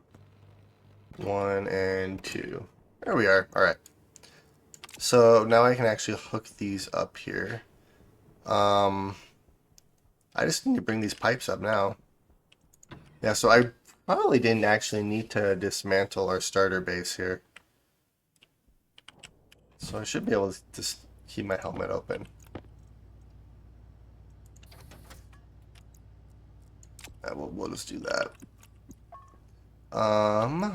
1, and 2. There we are. Alright. So now I can actually hook these up here. I just need to bring these pipes up now. Yeah, so I probably didn't actually need to dismantle our starter base here. So I should be able to just keep my helmet open. We'll just do that.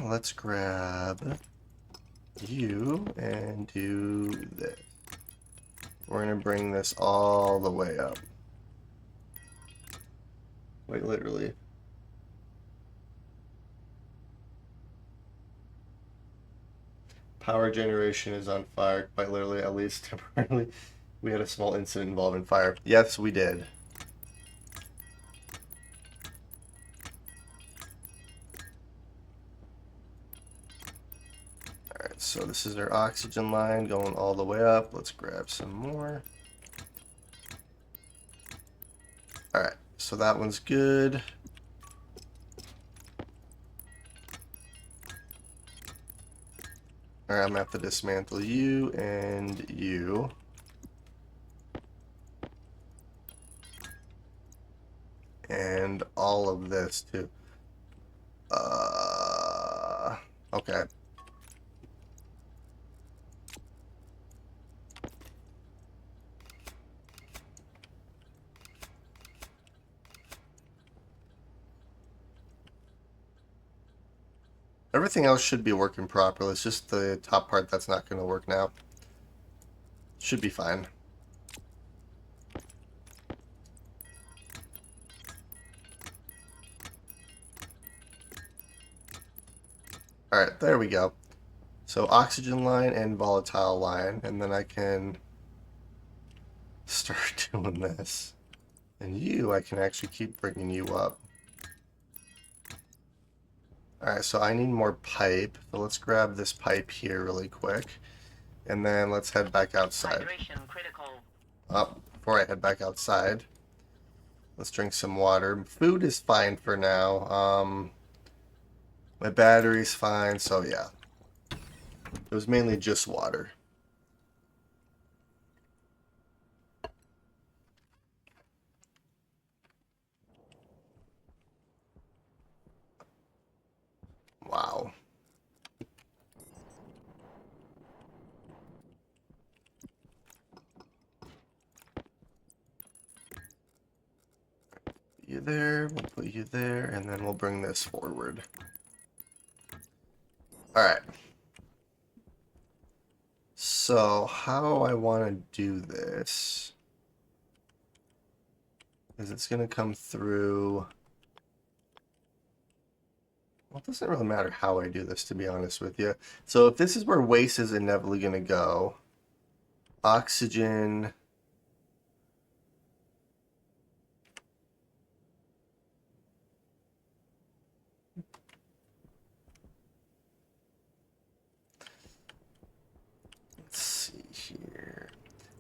Let's grab you and do this. We're gonna bring this all the way up. Wait, literally. Power generation is on fire, quite literally, at least temporarily. We had a small incident involving fire. Yes, we did. Alright, so this is our oxygen line going all the way up. Let's grab some more. Alright, so that one's good. Alright, I'm gonna have to dismantle you and you. And all of this too. Okay. Everything else should be working properly. It's just the top part that's not going to work now. Should be fine. Alright, there we go. So oxygen line and volatile line, and then I can start doing this. And you, I can actually keep bringing you up. Alright, so I need more pipe. So let's grab this pipe here really quick. And then let's head back outside. Hydration critical. Before I head back outside, let's drink some water. Food is fine for now. My battery's fine, so yeah. It was mainly just water. Wow. You there, we'll put you there, and then we'll bring this forward. Alright. So, how I want to do this is it's going to come through... Well, it doesn't really matter how I do this, to be honest with you. So if this is where waste is inevitably going to go, oxygen... Let's see here.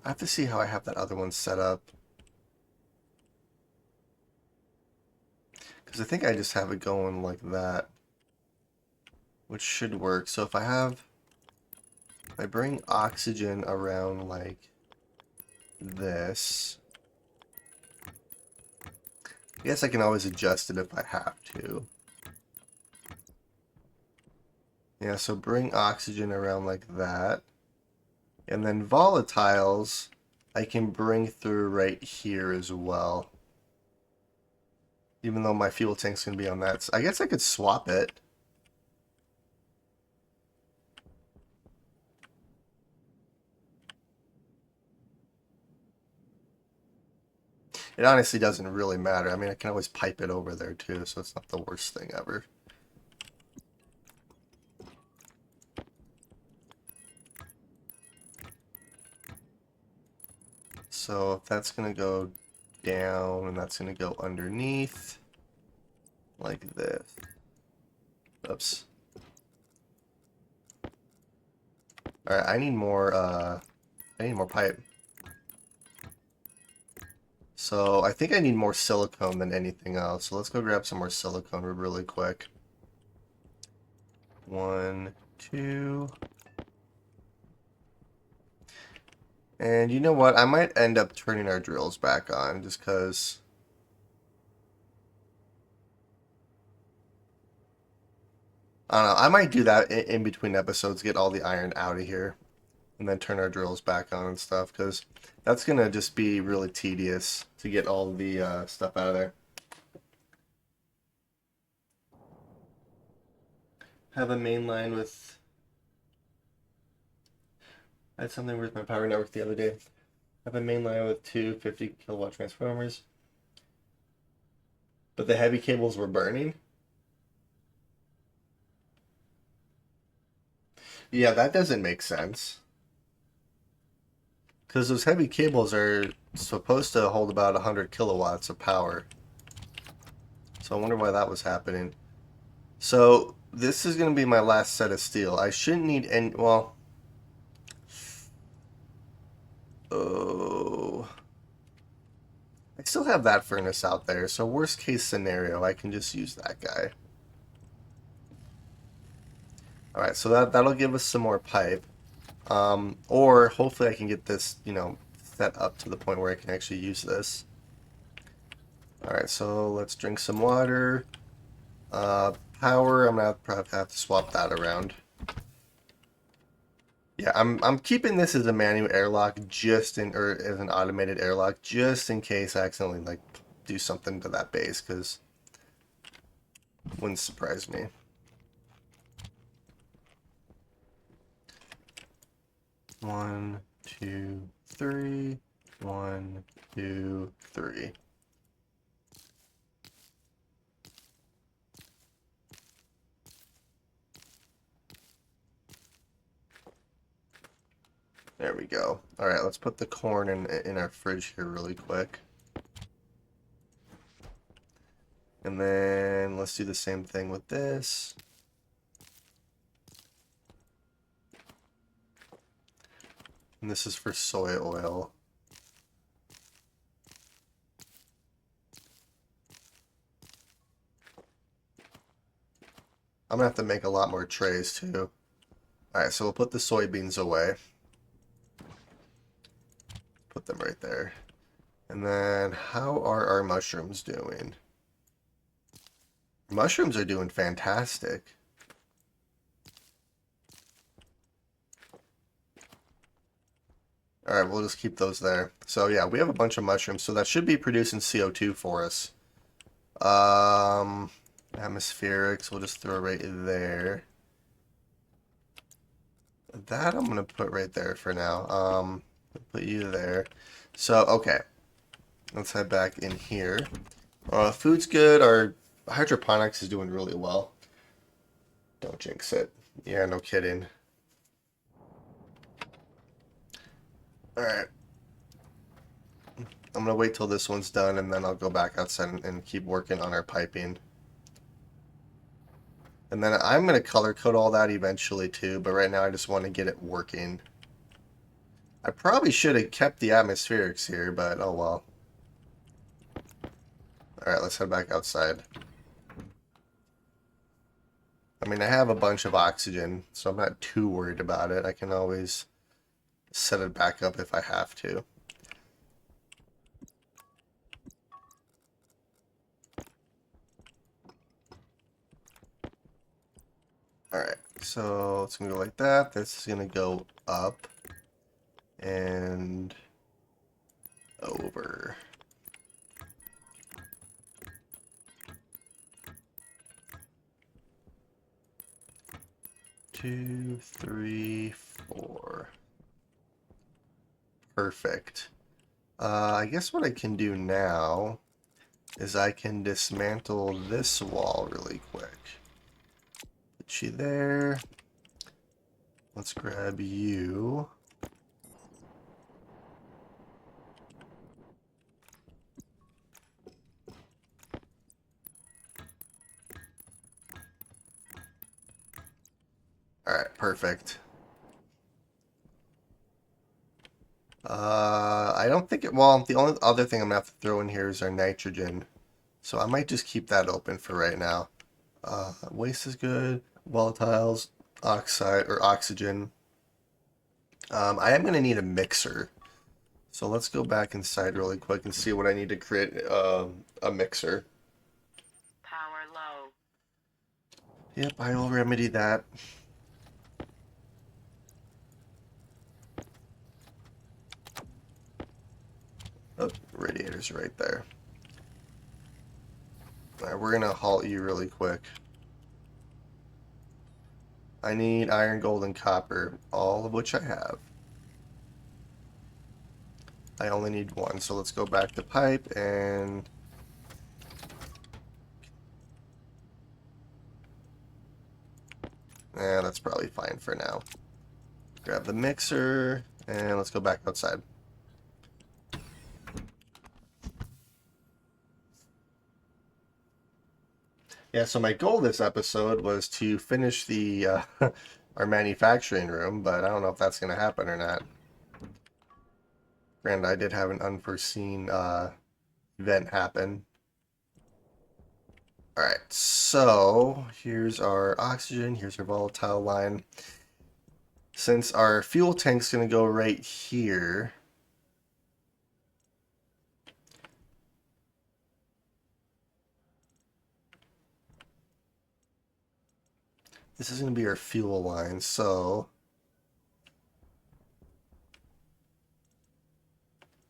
I have to see how I have that other one set up. Because I think I just have it going like that, which should work. So if I bring oxygen around like this, I guess I can always adjust it if I have to. Yeah, so bring oxygen around like that. And then volatiles, I can bring through right here as well. Even though my fuel tank's going to be on that. So I guess I could swap it. It honestly doesn't really matter. I mean, I can always pipe it over there too, so it's not the worst thing ever. So if that's going to go down and that's going to go underneath like this. Oops. Alright, I need more pipe. So I think I need more silicone than anything else. So let's go grab some more silicone really quick. 1, 2. And you know what? I might end up turning our drills back on just because... I don't know. I might do that in between episodes, get all the iron out of here, and then turn our drills back on and stuff, because that's going to just be really tedious to get all the stuff out of there. Have a main line with... I had something with my power network the other day. Have a main line with two 50 kilowatt transformers, but the heavy cables were burning. Yeah, that doesn't make sense. Because those heavy cables are supposed to hold about 100 kilowatts of power. So I wonder why that was happening. So this is going to be my last set of steel. I shouldn't need any... Well... Oh... I still have that furnace out there, so worst case scenario, I can just use that guy. Alright, so that'll give us some more pipe. Or hopefully I can get this, set up to the point where I can actually use this. Alright, so let's drink some water. Power, I'm gonna probably have to swap that around. Yeah, I'm keeping this as a manual airlock or as an automated airlock just in case I accidentally do something to that base, because it wouldn't surprise me. 1, 2, 3. 1, 2, 3. There we go. All right, let's put the corn in our fridge here really quick. And then let's do the same thing with this. And this is for soy oil. I'm gonna have to make a lot more trays too. Alright, so we'll put the soybeans away. Put them right there. And then how are our mushrooms doing? Mushrooms are doing fantastic. Alright, we'll just keep those there. So yeah, we have a bunch of mushrooms, so that should be producing CO2 for us. Atmospherics, we'll just throw right there. That I'm gonna put right there for now. Put you there. So, okay. Let's head back in here. Food's good. Our hydroponics is doing really well. Don't jinx it. Yeah, no kidding. Alright. I'm gonna wait till this one's done and then I'll go back outside and keep working on our piping. And then I'm gonna color code all that eventually too, but right now I just want to get it working. I probably should have kept the atmospherics here, but oh well. Alright, let's head back outside. I mean, I have a bunch of oxygen, so I'm not too worried about it. I can always set it back up if I have to. Alright, so it's going to go like that. This is going to go up and over. Two, three, four. Perfect. I guess what I can do now is I can dismantle this wall really quick. Put you there. Let's grab you. Alright, perfect. I don't think it, well, the only other thing I'm gonna have to throw in here is our nitrogen. So I might just keep that open for right now. Waste is good. Volatiles, oxide, or oxygen. I am gonna need a mixer. So let's go back inside really quick and see what I need to create a mixer. Power low. Yep, I will remedy that. Oh, radiator's right there. Alright, we're gonna halt you really quick. I need iron, gold, and copper, all of which I have. I only need one, so let's go back to pipe and... that's probably fine for now. Grab the mixer, and let's go back outside. Yeah, so my goal this episode was to finish the our manufacturing room, but I don't know if that's going to happen or not. Granted, I did have an unforeseen event happen. Alright, so here's our oxygen, here's our volatile line. Since our fuel tank's going to go right here, this is going to be our fuel line, so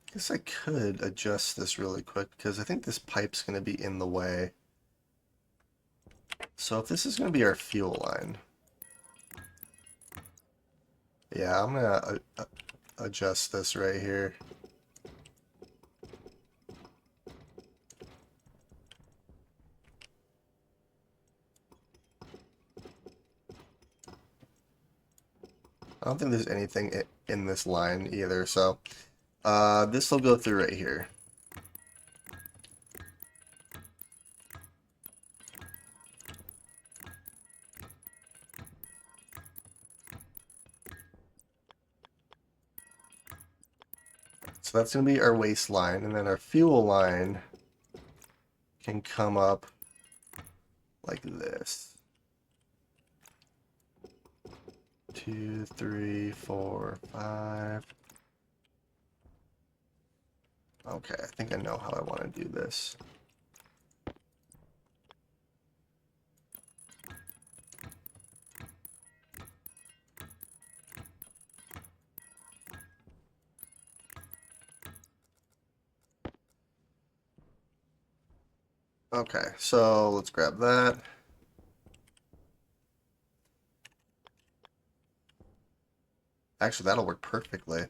I guess I could adjust this really quick because I think this pipe's going to be in the way. So if this is going to be our fuel line, Yeah, I'm gonna adjust this right here. I don't think there's anything in this line either, so this will go through right here. So that's going to be our waste line, and then our fuel line can come up like this. 2, 3, 4, 5. Okay, I think I know how I want to do this. Okay, so let's grab that. Actually, that'll work perfectly.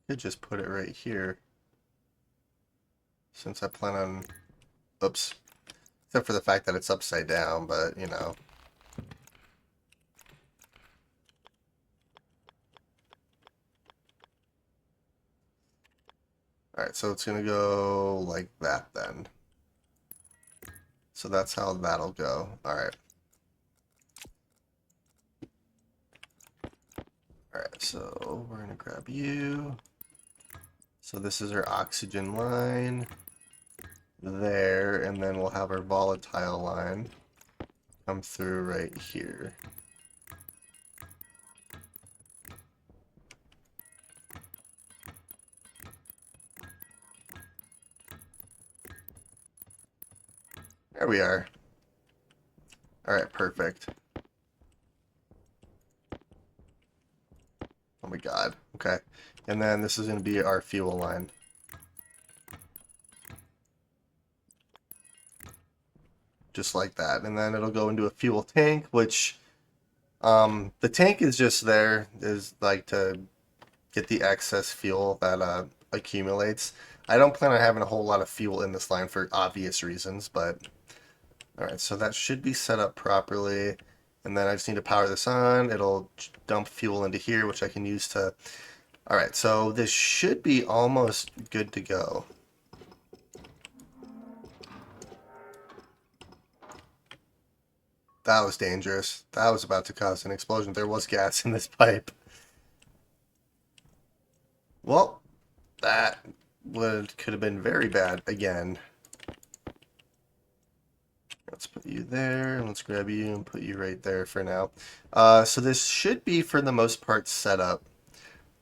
Could just put it right here. Since I plan on... Oops. Except for the fact that it's upside down, but, you know. Alright, so it's going to go like that then. So that's how that'll go. Alright. Alright, so we're going to grab you. So this is our oxygen line there, and then we'll have our volatile line come through right here. There we are. Alright, perfect. Oh my god. Okay. And then this is going to be our fuel line. Just like that. And then it'll go into a fuel tank, which the tank is just there, is like to get the excess fuel that accumulates. I don't plan on having a whole lot of fuel in this line for obvious reasons, but alright, so that should be set up properly. And then I just need to power this on. It'll dump fuel into here, which I can use to... Alright, so this should be almost good to go. That was dangerous. That was about to cause an explosion. There was gas in this pipe. Well, that could have been very bad again. Let's put you there, and let's grab you and put you right there for now. So this should be, for the most part, set up.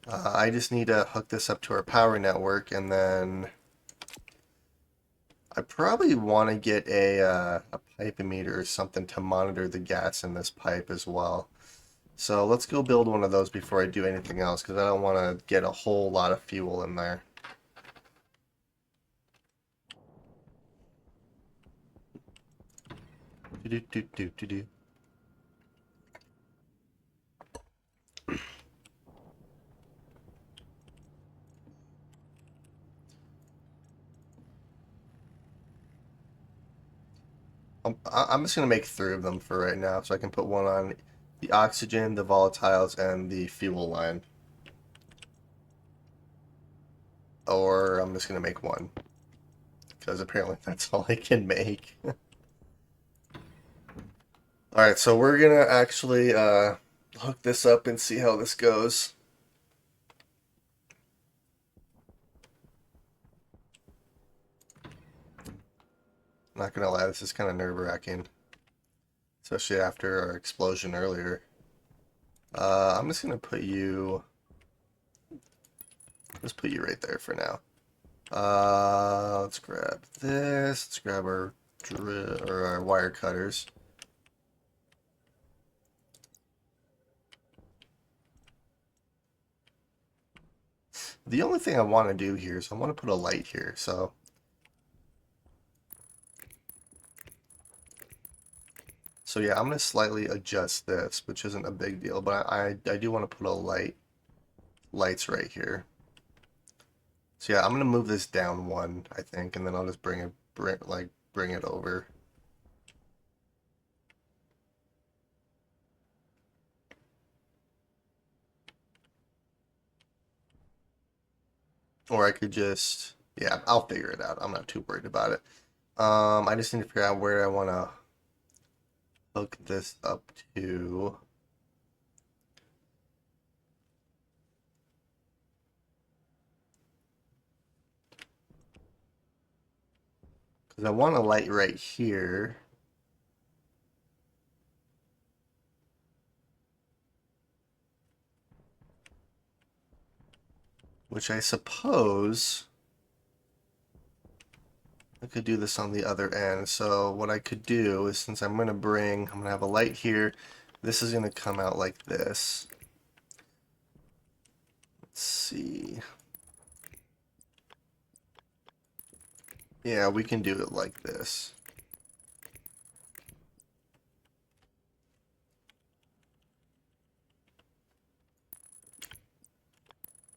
I just need to hook this up to our power network, and then I probably want to get a pipe emitter or something to monitor the gas in this pipe as well. So let's go build one of those before I do anything else, because I don't want to get a whole lot of fuel in there. Do do do do do. I'm just going to make 3 of them for right now, so I can put one on the oxygen, the volatiles, and the fuel line. Or I'm just going to make 1, because apparently that's all I can make. Alright, so we're going to actually hook this up and see how this goes. Not going to lie, this is kind of nerve-wracking. Especially after our explosion earlier. I'm just going to put you... Let's put you right there for now. Let's grab this. Let's grab our drill or our wire cutters. The only thing I want to do here is I want to put a light here. So So yeah, I'm gonna slightly adjust this, which isn't a big deal, but I do want to put a lights right here. So yeah, I'm gonna move this down one, I think, and then I'll just bring it over. Or I could just, yeah, I'll figure it out. I'm not too worried about it. I just need to figure out where I want to hook this up to. Because I want a light right here. Which I suppose I could do this on the other end. So what I could do is, since I'm going to have a light here. This is going to come out like this. Let's see. Yeah, we can do it like this.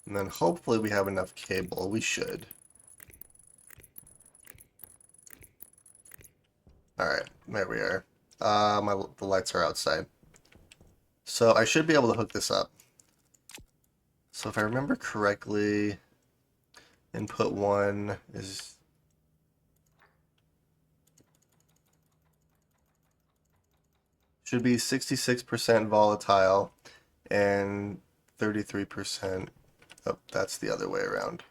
And then hopefully we have enough cable. We should. Alright, there we are. The lights are outside. So I should be able to hook this up. So if I remember correctly, input 1 is... should be 66% volatile and 33%. Oh, that's the other way around.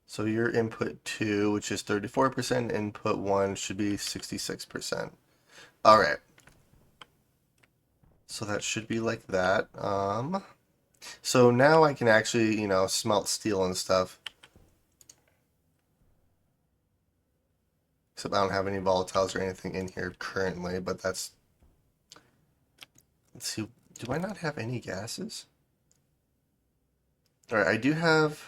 So your input 2, which is 34%, input 1 should be 66%. All right. So that should be like that. So now I can actually, smelt steel and stuff. Except I don't have any volatiles or anything in here currently, but that's... Let's see. Do I not have any gases? All right, I do have...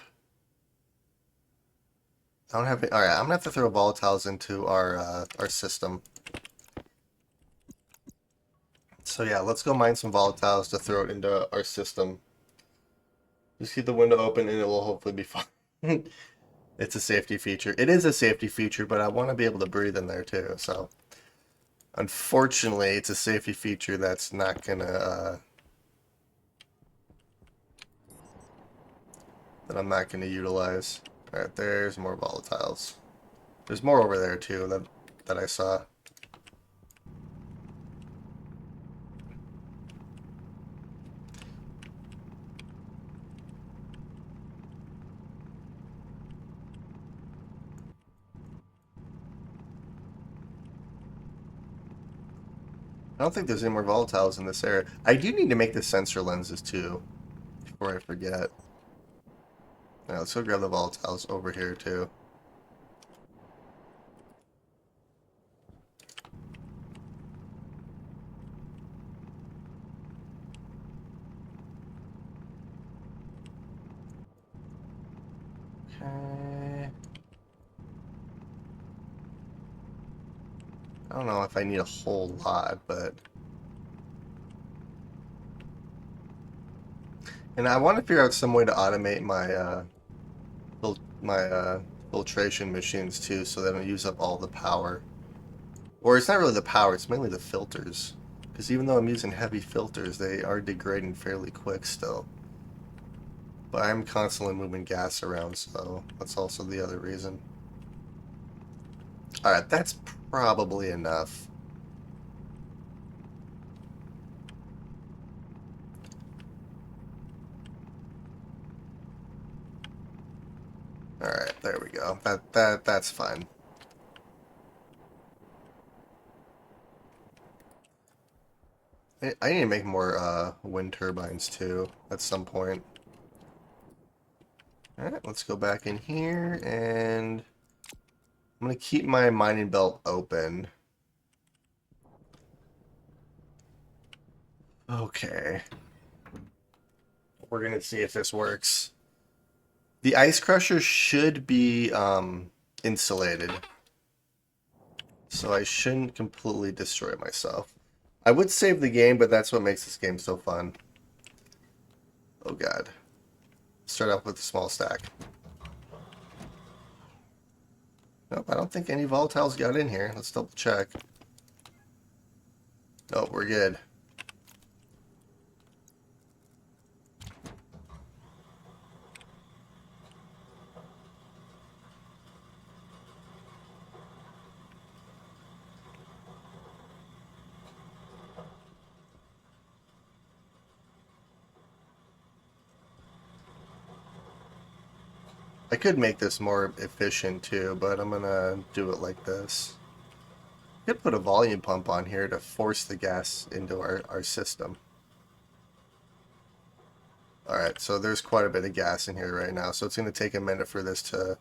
I don't have... All right, I'm gonna have to throw volatiles into our system. So yeah, let's go mine some volatiles to throw it into our system. Just keep the window open and it will hopefully be fine. It's a safety feature. It is a safety feature, but I want to be able to breathe in there too. So unfortunately, it's a safety feature that's not gonna that I'm not gonna utilize. All right, there's more volatiles. There's more over there too that I saw. I don't think there's any more volatiles in this area. I do need to make the sensor lenses too, before I forget. Yeah, let's go grab the volatiles over here too. Okay. I don't know if I need a whole lot, but... And I want to figure out some way to automate my filtration machines too, so they don't use up all the power. Or it's not really the power; it's mainly the filters. Because even though I'm using heavy filters, they are degrading fairly quick still. But I'm constantly moving gas around, so that's also the other reason. All right, that's probably enough. All right, there we go. That's fine. I need to make more wind turbines too at some point. Alright, let's go back in here and I'm going to keep my mining belt open. Okay. We're going to see if this works. The ice crusher should be insulated. So I shouldn't completely destroy myself. I would save the game, but that's what makes this game so fun. Oh god. Start off with a small stack. Nope, I don't think any volatiles got in here. Let's double check. Nope, we're good. I could make this more efficient too, but I'm gonna do it like this. Could put a volume pump on here to force the gas into our system. Alright, so there's quite a bit of gas in here right now, so it's going to take a minute for this to...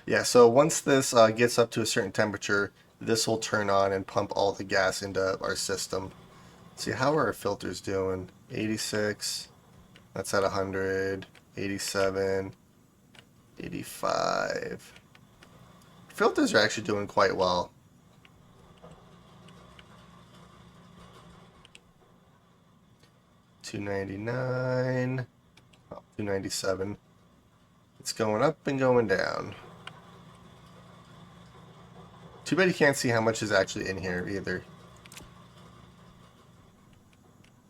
Yeah, so once this gets up to a certain temperature, this will turn on and pump all the gas into our system. See, how are our filters doing? 86, that's at 100, 87, 85. Filters are actually doing quite well. 299, 297. It's going up and going down. Too bad you can't see how much is actually in here either.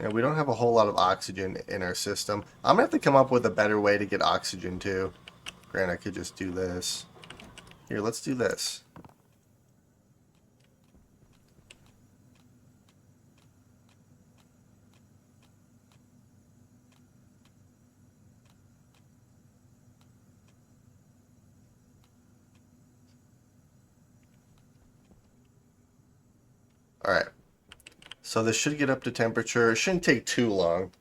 Yeah, we don't have a whole lot of oxygen in our system. I'm gonna have to come up with a better way to get oxygen too. Grant, I could just do this. Here, let's do this. Alright. So this should get up to temperature. It shouldn't take too long.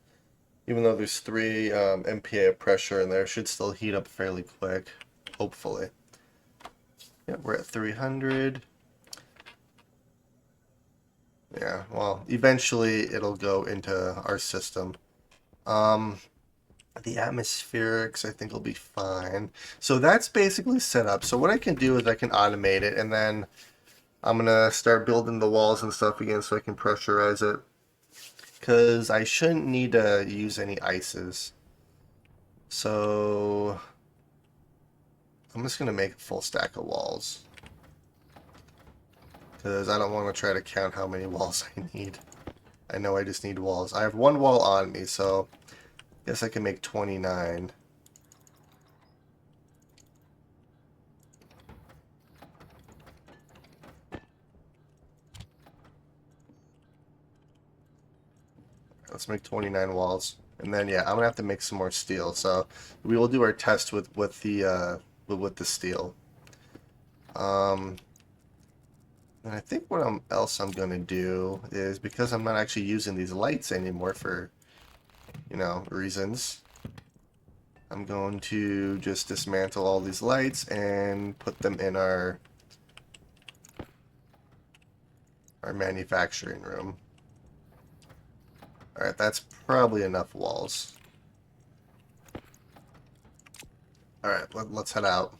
Even though there's 3 MPa of pressure in there, it should still heat up fairly quick. Hopefully. Yeah, we're at 300. Yeah, well, eventually it'll go into our system. Um, the atmospherics, I think, will be fine. So that's basically set up. So what I can do is I can automate it, and then I'm gonna start building the walls and stuff again so I can pressurize it. Because I shouldn't need to use any ices. So I'm just gonna make a full stack of walls. Because I don't want to try to count how many walls I need. I know I just need walls. I have 1 wall on me, so I guess I can make 29. Let's make 29 walls. And then, yeah, I'm gonna have to make some more steel. So we will do our test with the steel. And I think what else I'm gonna do is, because I'm not actually using these lights anymore for, reasons, I'm going to just dismantle all these lights and put them in our manufacturing room. Alright, that's probably enough walls. Alright, let's head out.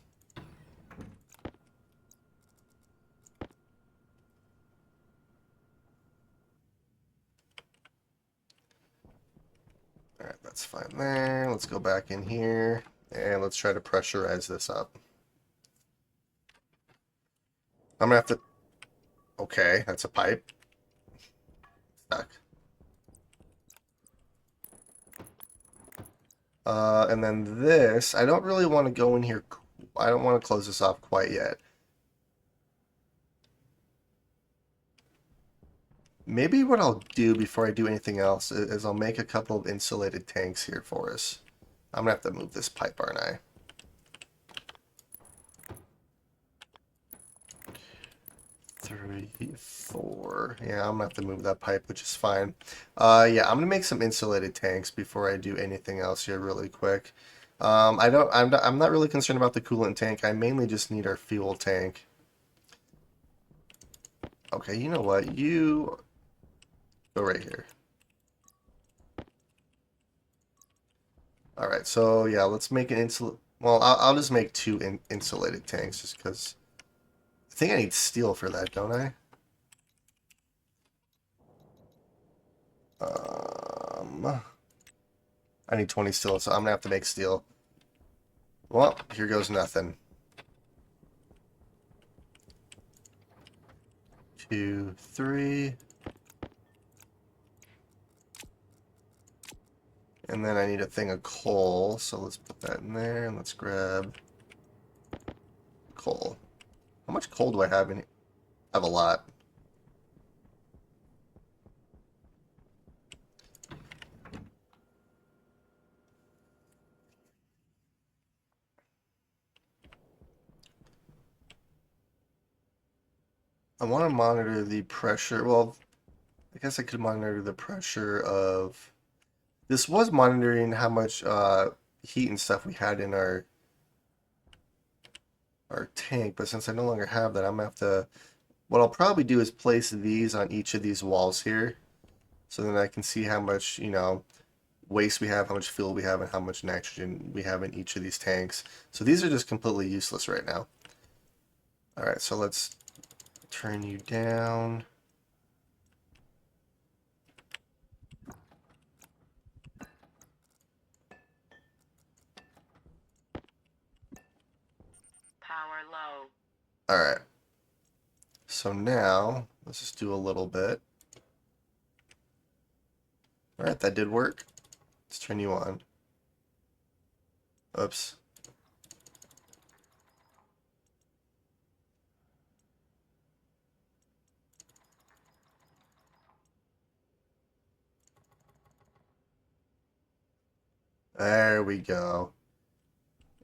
Alright, that's fine there. Let's go back in here and let's try to pressurize this up. I'm gonna have to... Okay, that's a pipe. Stuck. And then this, I don't really want to go in here. I don't want to close this off quite yet. Maybe what I'll do before I do anything else is I'll make a couple of insulated tanks here for us. I'm gonna have to move this pipe, aren't I? 3, 4. Yeah, I'm gonna have to move that pipe, which is fine. Yeah, I'm gonna make some insulated tanks before I do anything else here really quick. I'm not really concerned about the coolant tank. I mainly just need our fuel tank. Okay, you know what? You go right here. All right, so yeah, let's make an insul. Well, I'll just make two insulated tanks just because I think I need steel for that, don't I? Um, I need 20 steel, so I'm gonna have to make steel. Well, here goes nothing. 2, 3, and then I need a thing of coal, so let's put that in there and let's grab coal. How much coal do I have in here? I have a lot. I want to monitor the pressure. Well, I guess I could monitor the pressure of. This was monitoring how much heat and stuff we had in our tank, but since I no longer have that, I'm gonna have to. What I'll probably do is place these on each of these walls here, so then I can see how much waste we have, how much fuel we have, and how much nitrogen we have in each of these tanks. So these are just completely useless right now. All right, so let's turn you down. Power low. All right. So now let's just do a little bit. All right, that did work. Let's turn you on. Oops. There we go.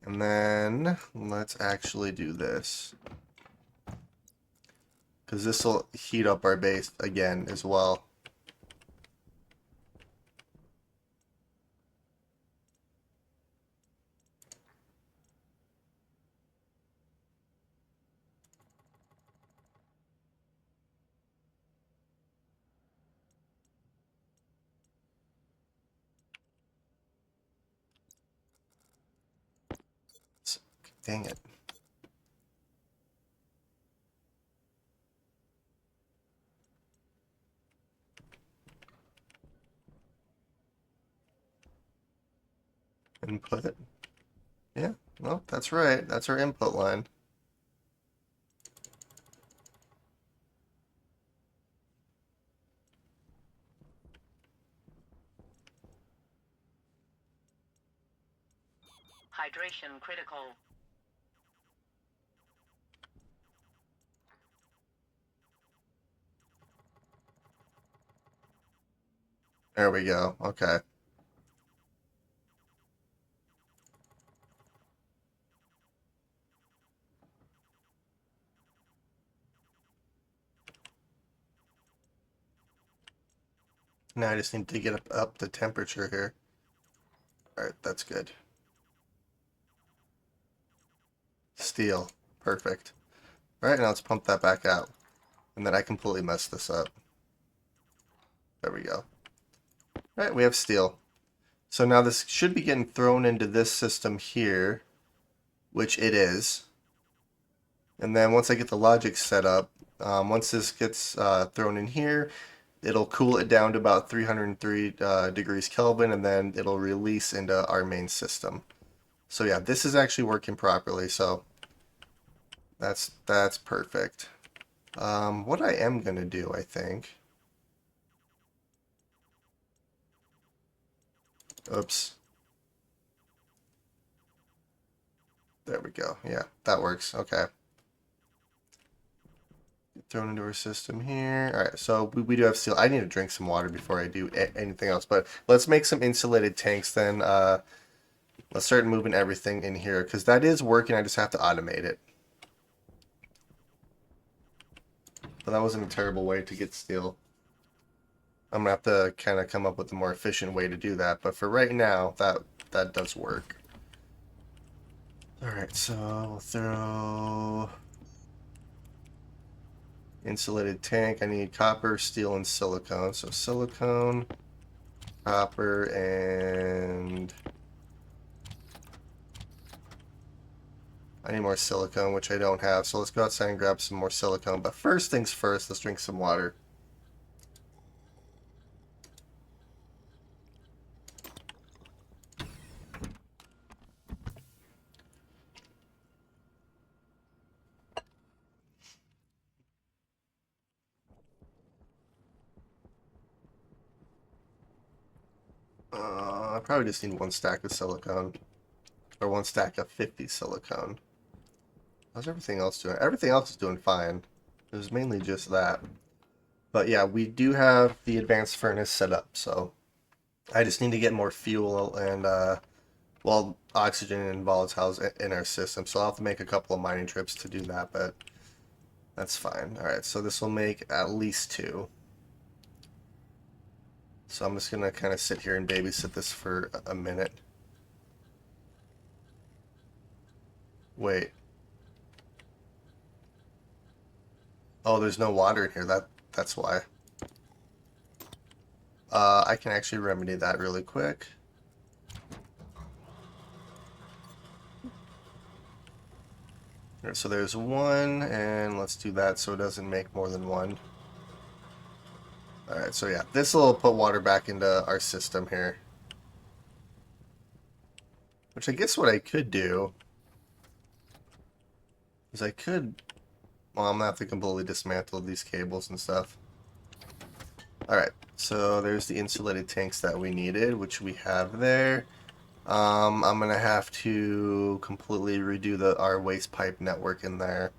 And then let's actually do this. Because this will heat up our base again as well. Dang it. Input. Yeah, well, that's right. That's our input line. Hydration critical. There we go. Okay. Now I just need to get up the temperature here. All right, that's good. Steel. Perfect. All right, now let's pump that back out. And then I completely messed this up. There we go. All right, we have steel. So now this should be getting thrown into this system here, which it is. And then once I get the logic set up, once this gets thrown in here, it'll cool it down to about 303 degrees Kelvin, and then it'll release into our main system. So yeah, this is actually working properly. So that's perfect. What I am gonna do, I think. Oops. There we go. Yeah, that works. Okay. Thrown into our system here. All right, so we do have steel. I need to drink some water before I do anything else, but let's make some insulated tanks then. Let's start moving everything in here because that is working. I just have to automate it. But that wasn't a terrible way to get steel. I'm gonna have to kind of come up with a more efficient way to do that. But for right now, that does work. All right, so we'll throw insulated tank. I need copper, steel, and silicone. So silicone, copper, and I need more silicone, which I don't have, so let's go outside and grab some more silicone. But first things first, let's drink some water. I probably just need one stack of silicone. Or one stack of 50 silicone. How's everything else doing? Everything else is doing fine. It was mainly just that. But yeah, we do have the advanced furnace set up, so I just need to get more fuel and, well, oxygen and volatiles in our system. So I'll have to make a couple of mining trips to do that, but that's fine. Alright, so this will make at least 2. So I'm just going to kind of sit here and babysit this for a minute. Wait. Oh, there's no water in here. That's why. I can actually remedy that really quick. Alright, so there's 1, and let's do that so it doesn't make more than 1. Alright, so yeah, this will put water back into our system here. Which I guess what I could do is I could... Well, I'm going to have to completely dismantle these cables and stuff. Alright, so there's the insulated tanks that we needed, which we have there. I'm going to have to completely redo our waste pipe network in there.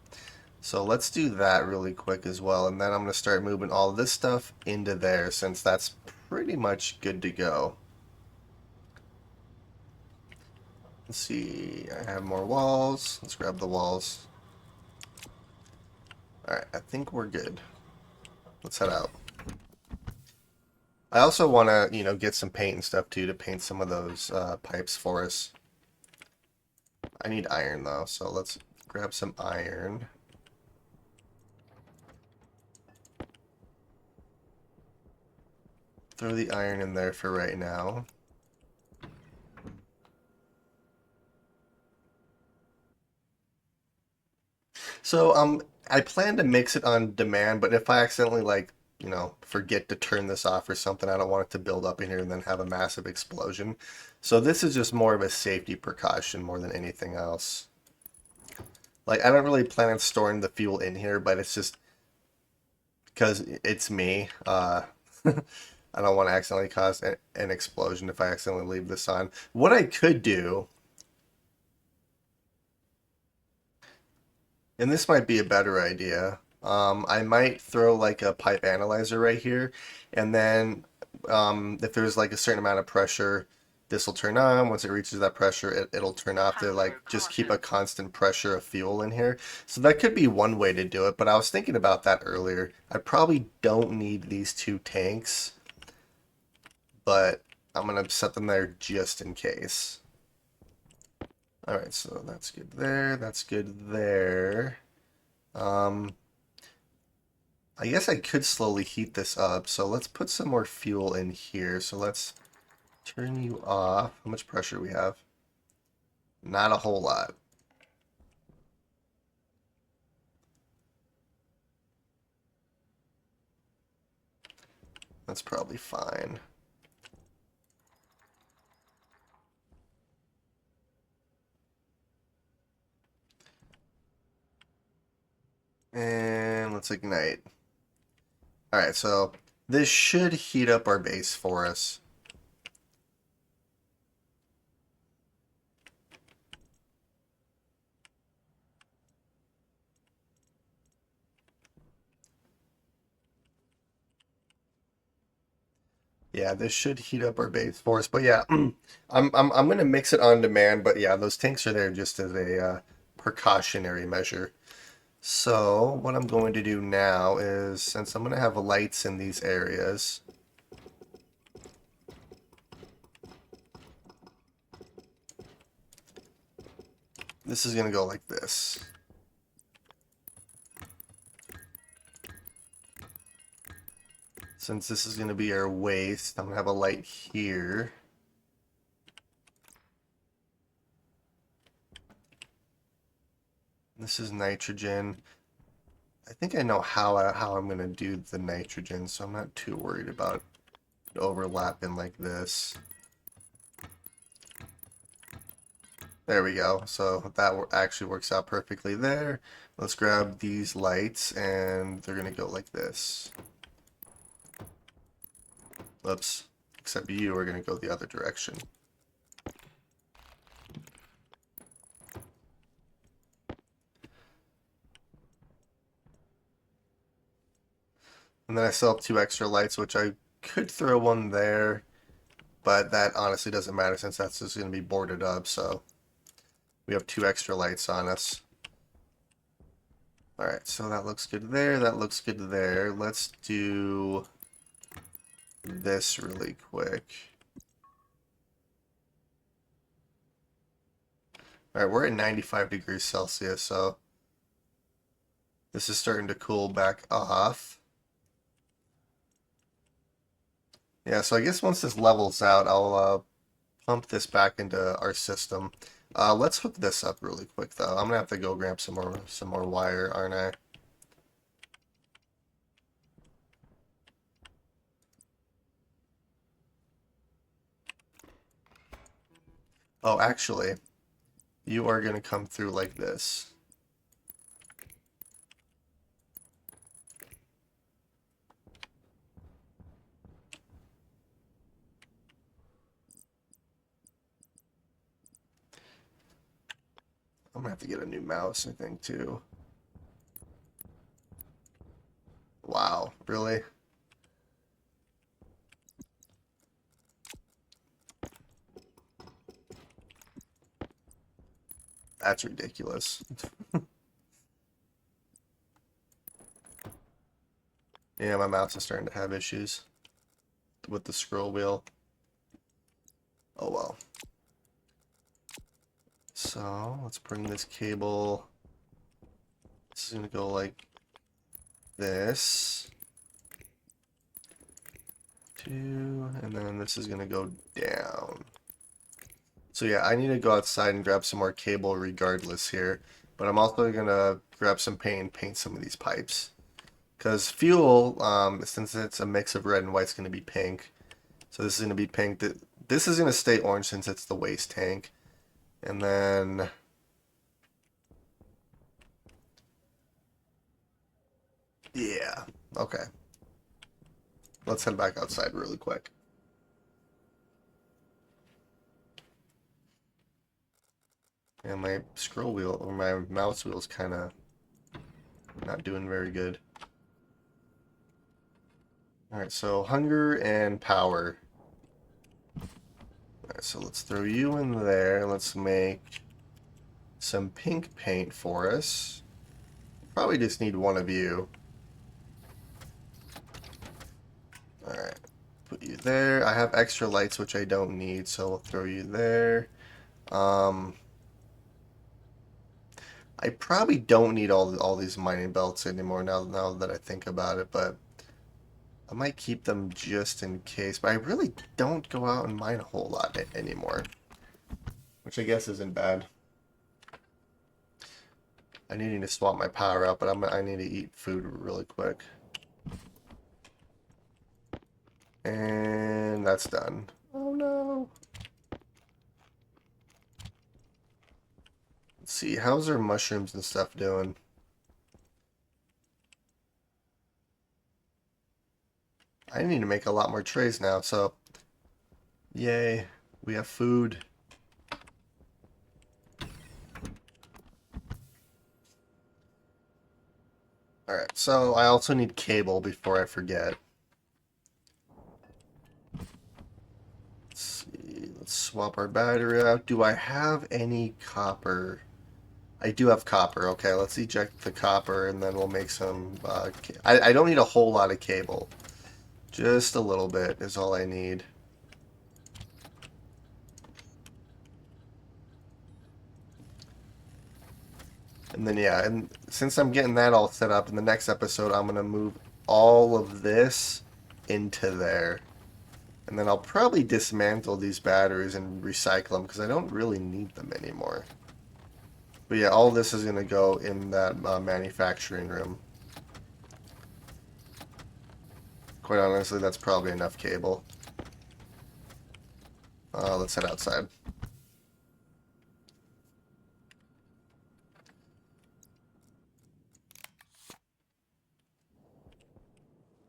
So let's do that really quick as well, and then I'm going to start moving all this stuff into there since that's pretty much good to go. Let's see, I have more walls. Let's grab the walls. Alright, I think we're good. Let's head out. I also want to, get some paint and stuff too to paint some of those pipes for us. I need iron though, so let's grab some iron. Throw the iron in there for right now. So, I plan to mix it on demand, but if I accidentally, forget to turn this off or something, I don't want it to build up in here and then have a massive explosion. So this is just more of a safety precaution more than anything else. Like, I don't really plan on storing the fuel in here, but it's just because it's me. I don't want to accidentally cause an explosion if I accidentally leave this on. What I could do, and this might be a better idea, I might throw like a pipe analyzer right here, and then if there's like a certain amount of pressure, this will turn on. Once it reaches that pressure, it'll turn off to like just keep a constant pressure of fuel in here. So that could be one way to do it, but I was thinking about that earlier. I probably don't need these 2 tanks, but I'm gonna set them there just in case. Alright, so that's good there, that's good there. I guess I could slowly heat this up, so let's put some more fuel in here. So let's turn you off. How much pressure we have? Not a whole lot. That's probably fine. And let's ignite. Alright, so this should heat up our base for us. Yeah, this should heat up our base for us. But yeah, I'm gonna mix it on demand. But yeah, those tanks are there just as a precautionary measure. So what I'm going to do now is, since I'm going to have lights in these areas, this is going to go like this. Since this is going to be our waste, I'm going to have a light here. This is nitrogen. I think I know how I'm gonna do the nitrogen, so I'm not too worried about it overlapping like this. There we go. So that actually works out perfectly there. Let's grab these lights, and they're gonna go like this. Oops. Except you are gonna go the other direction. And then I still have two extra lights, which I could throw one there, but that honestly doesn't matter since that's just going to be boarded up, so we have two extra lights on us. Alright, so that looks good there, that looks good there. Let's do this really quick. Alright, we're at 95 degrees Celsius, so this is starting to cool back off. Yeah, so I guess once this levels out, I'll pump this back into our system. Let's hook this up really quick though. I'm gonna have to go grab some more wire, aren't I? Oh, actually, you are gonna come through like this. I'm gonna have to get a new mouse, I think, too. Wow, really? That's ridiculous. Yeah, my mouse is starting to have issues with the scroll wheel. Oh well. So, let's bring this cable. This is gonna go like this. Two, and then this is gonna go down. So yeah, I need to go outside and grab some more cable regardless here. But I'm also gonna grab some paint and paint some of these pipes. Because fuel, since it's a mix of red and white, it's going to be pink. So this is going to be pink. This is going to stay orange since it's the waste tank. And then... yeah, okay. Let's head back outside really quick. And my scroll wheel, or my mouse wheel is kind of not doing very good. Alright, so hunger and power. Alright, so let's throw you in there. Let's make some pink paint for us. Probably just need one of you. Alright, put you there. I have extra lights which I don't need, so we'll throw you there. Um, I probably don't need all these mining belts anymore now that I think about it, but I might keep them just in case. But I really don't go out and mine a whole lot anymore, which I guess isn't bad. I need to swap my power out, but I need to eat food really quick. And that's done. Oh no. Let's see, how's our mushrooms and stuff doing? I need to make a lot more trays now, so yay, we have food. Alright, so I also need cable before I forget. Let's see, let's swap our battery out. Do I have any copper? I do have copper. Okay, let's eject the copper and then we'll make some... I don't need a whole lot of cable. Just a little bit is all I need. And then yeah, and since I'm getting that all set up, in the next episode I'm gonna move all of this into there. And then I'll probably dismantle these batteries and recycle them because I don't really need them anymore. But yeah, all this is going to go in that manufacturing room. Quite honestly, that's probably enough cable. Let's head outside.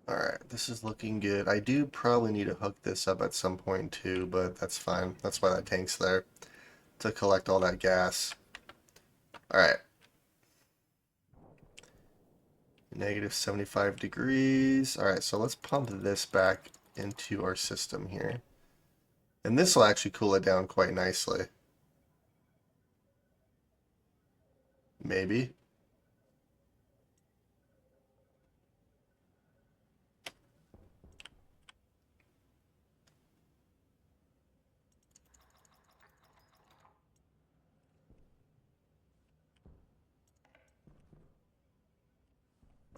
Alright, this is looking good. I do probably need to hook this up at some point too, but that's fine. That's why that tank's there, to collect all that gas. Alright. Negative 75 degrees. Alright, so let's pump this back into our system here. And this will actually cool it down quite nicely. Maybe.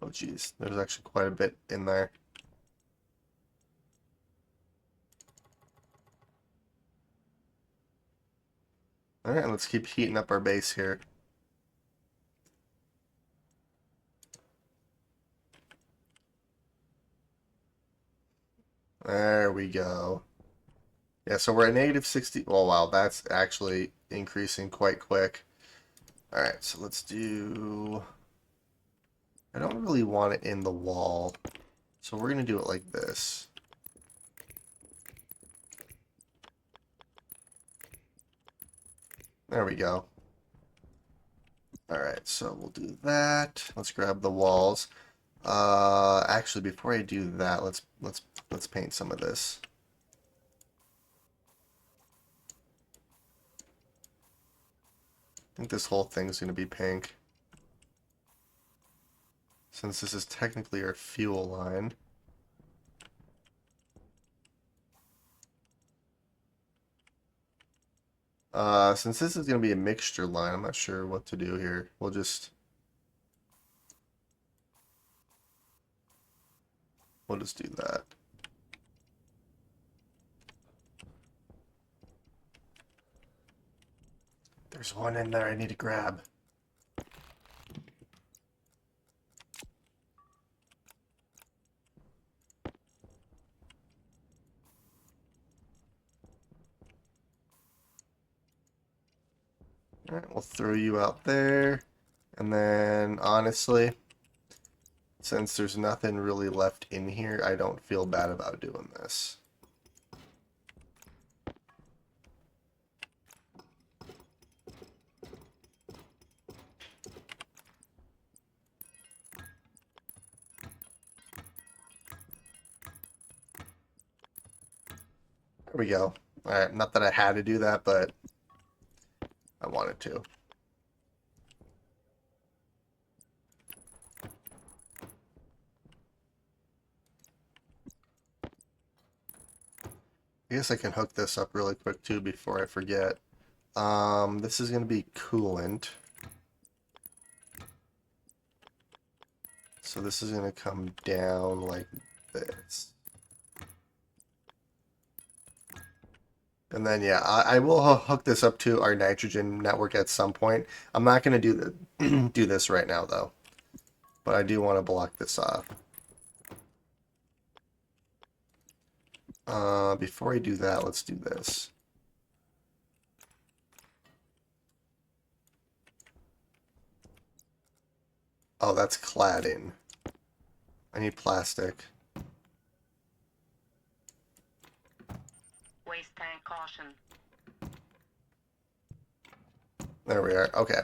Oh geez, there's actually quite a bit in there. Alright, let's keep heating up our base here. There we go. Yeah, so we're at negative 60. Oh, wow, that's actually increasing quite quick. Alright, so let's do... I don't really want it in the wall, so we're going to do it like this. There we go. Alright, so we'll do that. Let's grab the walls. Actually, before I do that, let's paint some of this. I think this whole thing's going to be pink, since this is technically our fuel line. Since this is going to be a mixture line, I'm not sure what to do here. We'll just do that. There's one in there I need to grab. Alright, we'll throw you out there. And then, honestly, since there's nothing really left in here, I don't feel bad about doing this. There we go. Alright, not that I had to do that, but I wanted to. I guess I can hook this up really quick too before I forget. This is going to be coolant. So this is going to come down like this. And then, yeah, I will hook this up to our nitrogen network at some point. I'm not going to do this right now, though. But I do want to block this off. Before I do that, let's do this. Oh, that's cladding. I need plastic. Waste tank caution. There we are. Okay.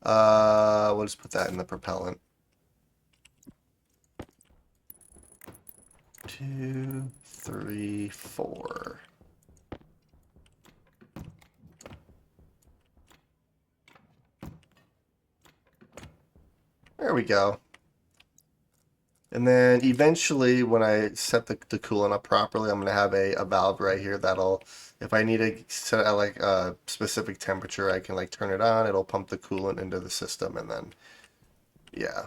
We'll just put that in the propellant. 2, 3, 4. There we go. And then eventually, when I set the coolant up properly, I'm going to have a valve right here that'll, if I need to set it at like a specific temperature, I can like turn it on. It'll pump the coolant into the system, and then, yeah.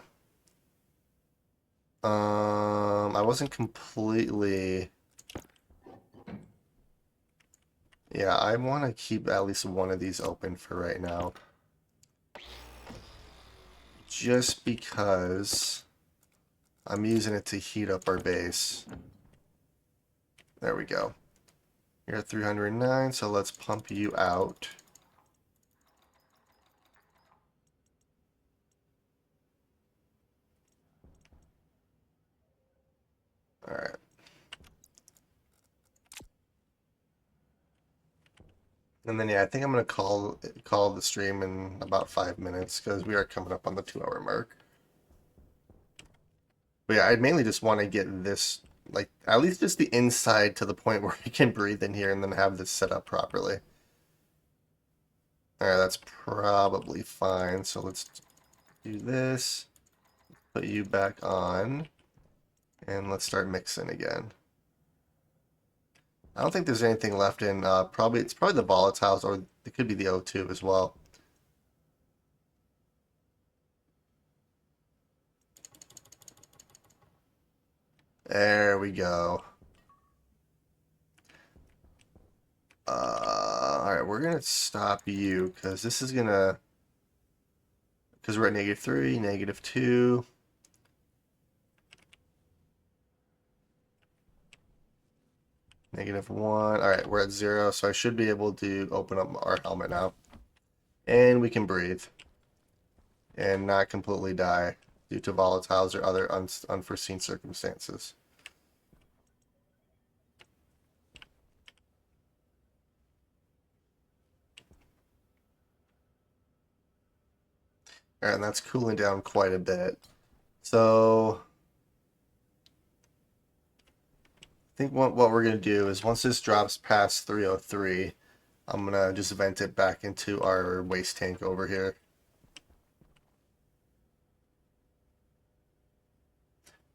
I wasn't completely... Yeah, I want to keep at least one of these open for right now. just because I'm using it to heat up our base. There we go. You're at 309, so let's pump you out. All right. And then yeah, I think I'm gonna call the stream in about 5 minutes because we are coming up on the 2 hour mark. But yeah, I mainly just want to get this like at least just the inside to the point where we can breathe in here and then have this set up properly. All right, that's probably fine. So let's do this. Put you back on, and let's start mixing again. I don't think there's anything left in. It's probably the volatiles, or it could be the O2 as well. There we go. All right, we're gonna stop you because this is gonna because we're at -3, -2. -1. All right, we're at 0, so I should be able to open up our helmet now, and we can breathe and not completely die due to volatiles or other unforeseen circumstances. All right, and that's cooling down quite a bit. So I think what we're gonna do is once this drops past 303, I'm gonna just vent it back into our waste tank over here.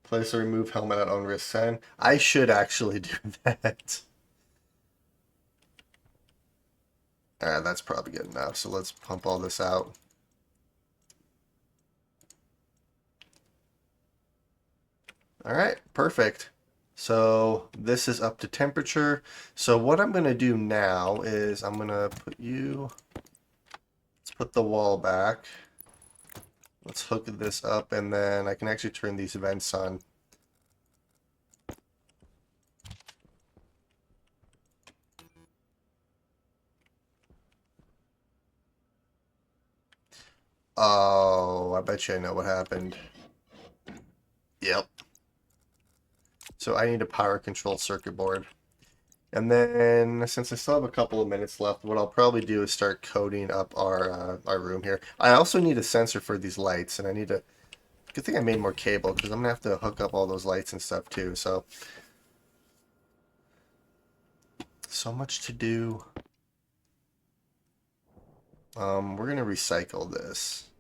Place a remove helmet at own risk 10. I should actually do that. Alright, that's probably good enough. So let's pump all this out. Alright, perfect. So this is up to temperature. So what I'm going to do now is I'm going to let's put the wall back. Let's hook this up, and then I can actually turn these vents on. Oh, I bet you I know what happened. Yep. So I need a power control circuit board. And then, since I still have a couple of minutes left, what I'll probably do is start coating up our room here. I also need a sensor for these lights, and I need to... Good thing I made more cable, because I'm going to have to hook up all those lights and stuff too, so... So much to do. We're going to recycle this.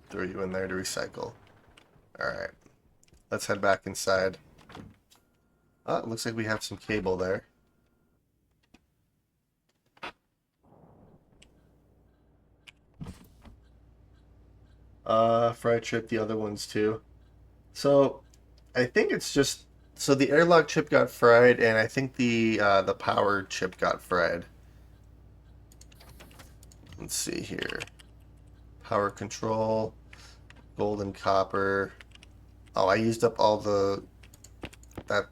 Throw you in there to recycle. Alright. Let's head back inside. Oh, it looks like we have some cable there. Fried chip, the other ones too. So, I think it's just... So the airlock chip got fried, and I think the power chip got fried. Let's see here. Power control, gold and copper. Oh, I used up all the...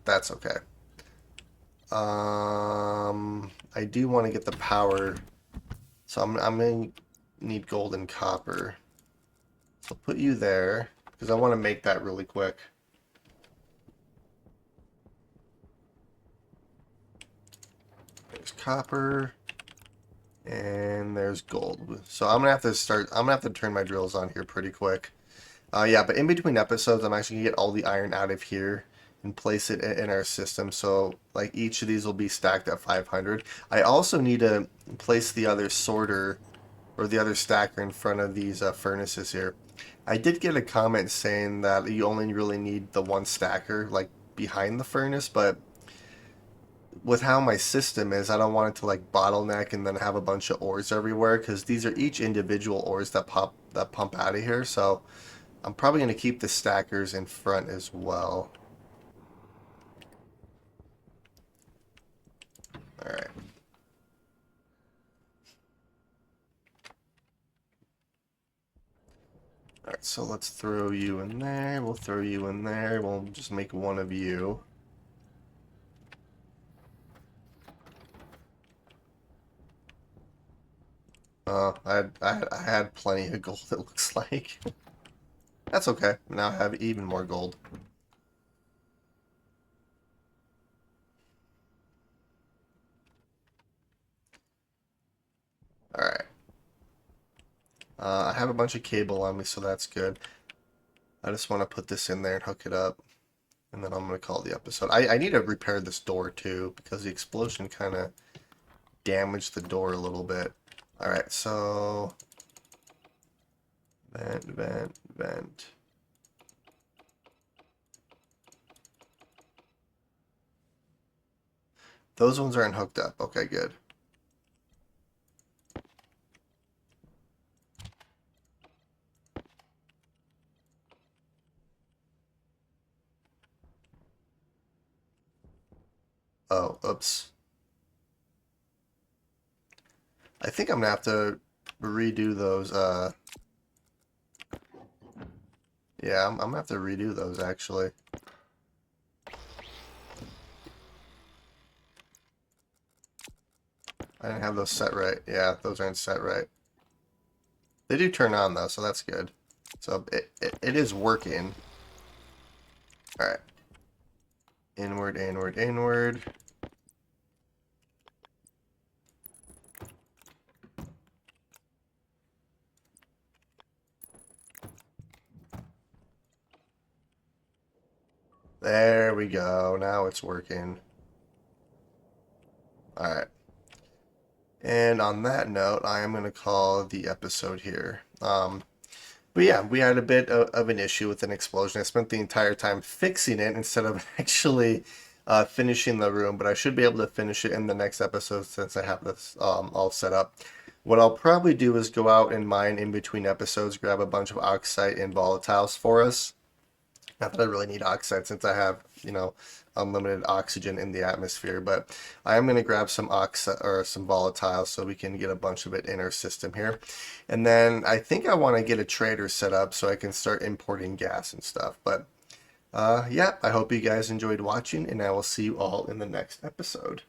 That's okay. I do want to get the power, so I'm gonna need gold and copper. So put you there because I want to make that really quick. There's copper, and there's gold. So I'm gonna have to start. I'm gonna have to turn my drills on here pretty quick. Yeah, but in between episodes, I'm actually gonna get all the iron out of here and place it in our system. So like each of these will be stacked at 500. I also need to place the other sorter or the other stacker in front of these furnaces here. I did get a comment saying that you only really need the one stacker like behind the furnace, but with how my system is, I don't want it to like bottleneck and then have a bunch of ores everywhere because these are each individual ores that pump out of here. So I'm probably going to keep the stackers in front as well. All right. so let's throw you in there. We'll throw you in there. We'll just make one of you. I had plenty of gold, it looks like. That's okay. Now I have even more gold. Alright. I have a bunch of cable on me, so that's good. I just want to put this in there and hook it up. And then I'm going to call the episode. I need to repair this door, too, because the explosion kind of damaged the door a little bit. Alright, so... Vent, vent, vent. Those ones aren't hooked up. Okay, good. Oh, oops. I think I'm gonna have to redo those, yeah, I'm gonna have to redo those, actually. I didn't have those set right. Yeah, those aren't set right. They do turn on, though, so that's good. So, it is working. Alright. Inward, inward, inward. There we go. Now it's working. Alright. And on that note, I am going to call the episode here. But yeah, we had a bit of an issue with an explosion. I spent the entire time fixing it instead of actually finishing the room, but I should be able to finish it in the next episode since I have this all set up. What I'll probably do is go out and mine in between episodes, grab a bunch of oxide and volatiles for us. Not that I really need oxide since I have, unlimited oxygen in the atmosphere, but I am going to grab some oxide or some volatile so we can get a bunch of it in our system here. And then I think I want to get a trader set up so I can start importing gas and stuff. But yeah, I hope you guys enjoyed watching, and I will see you all in the next episode.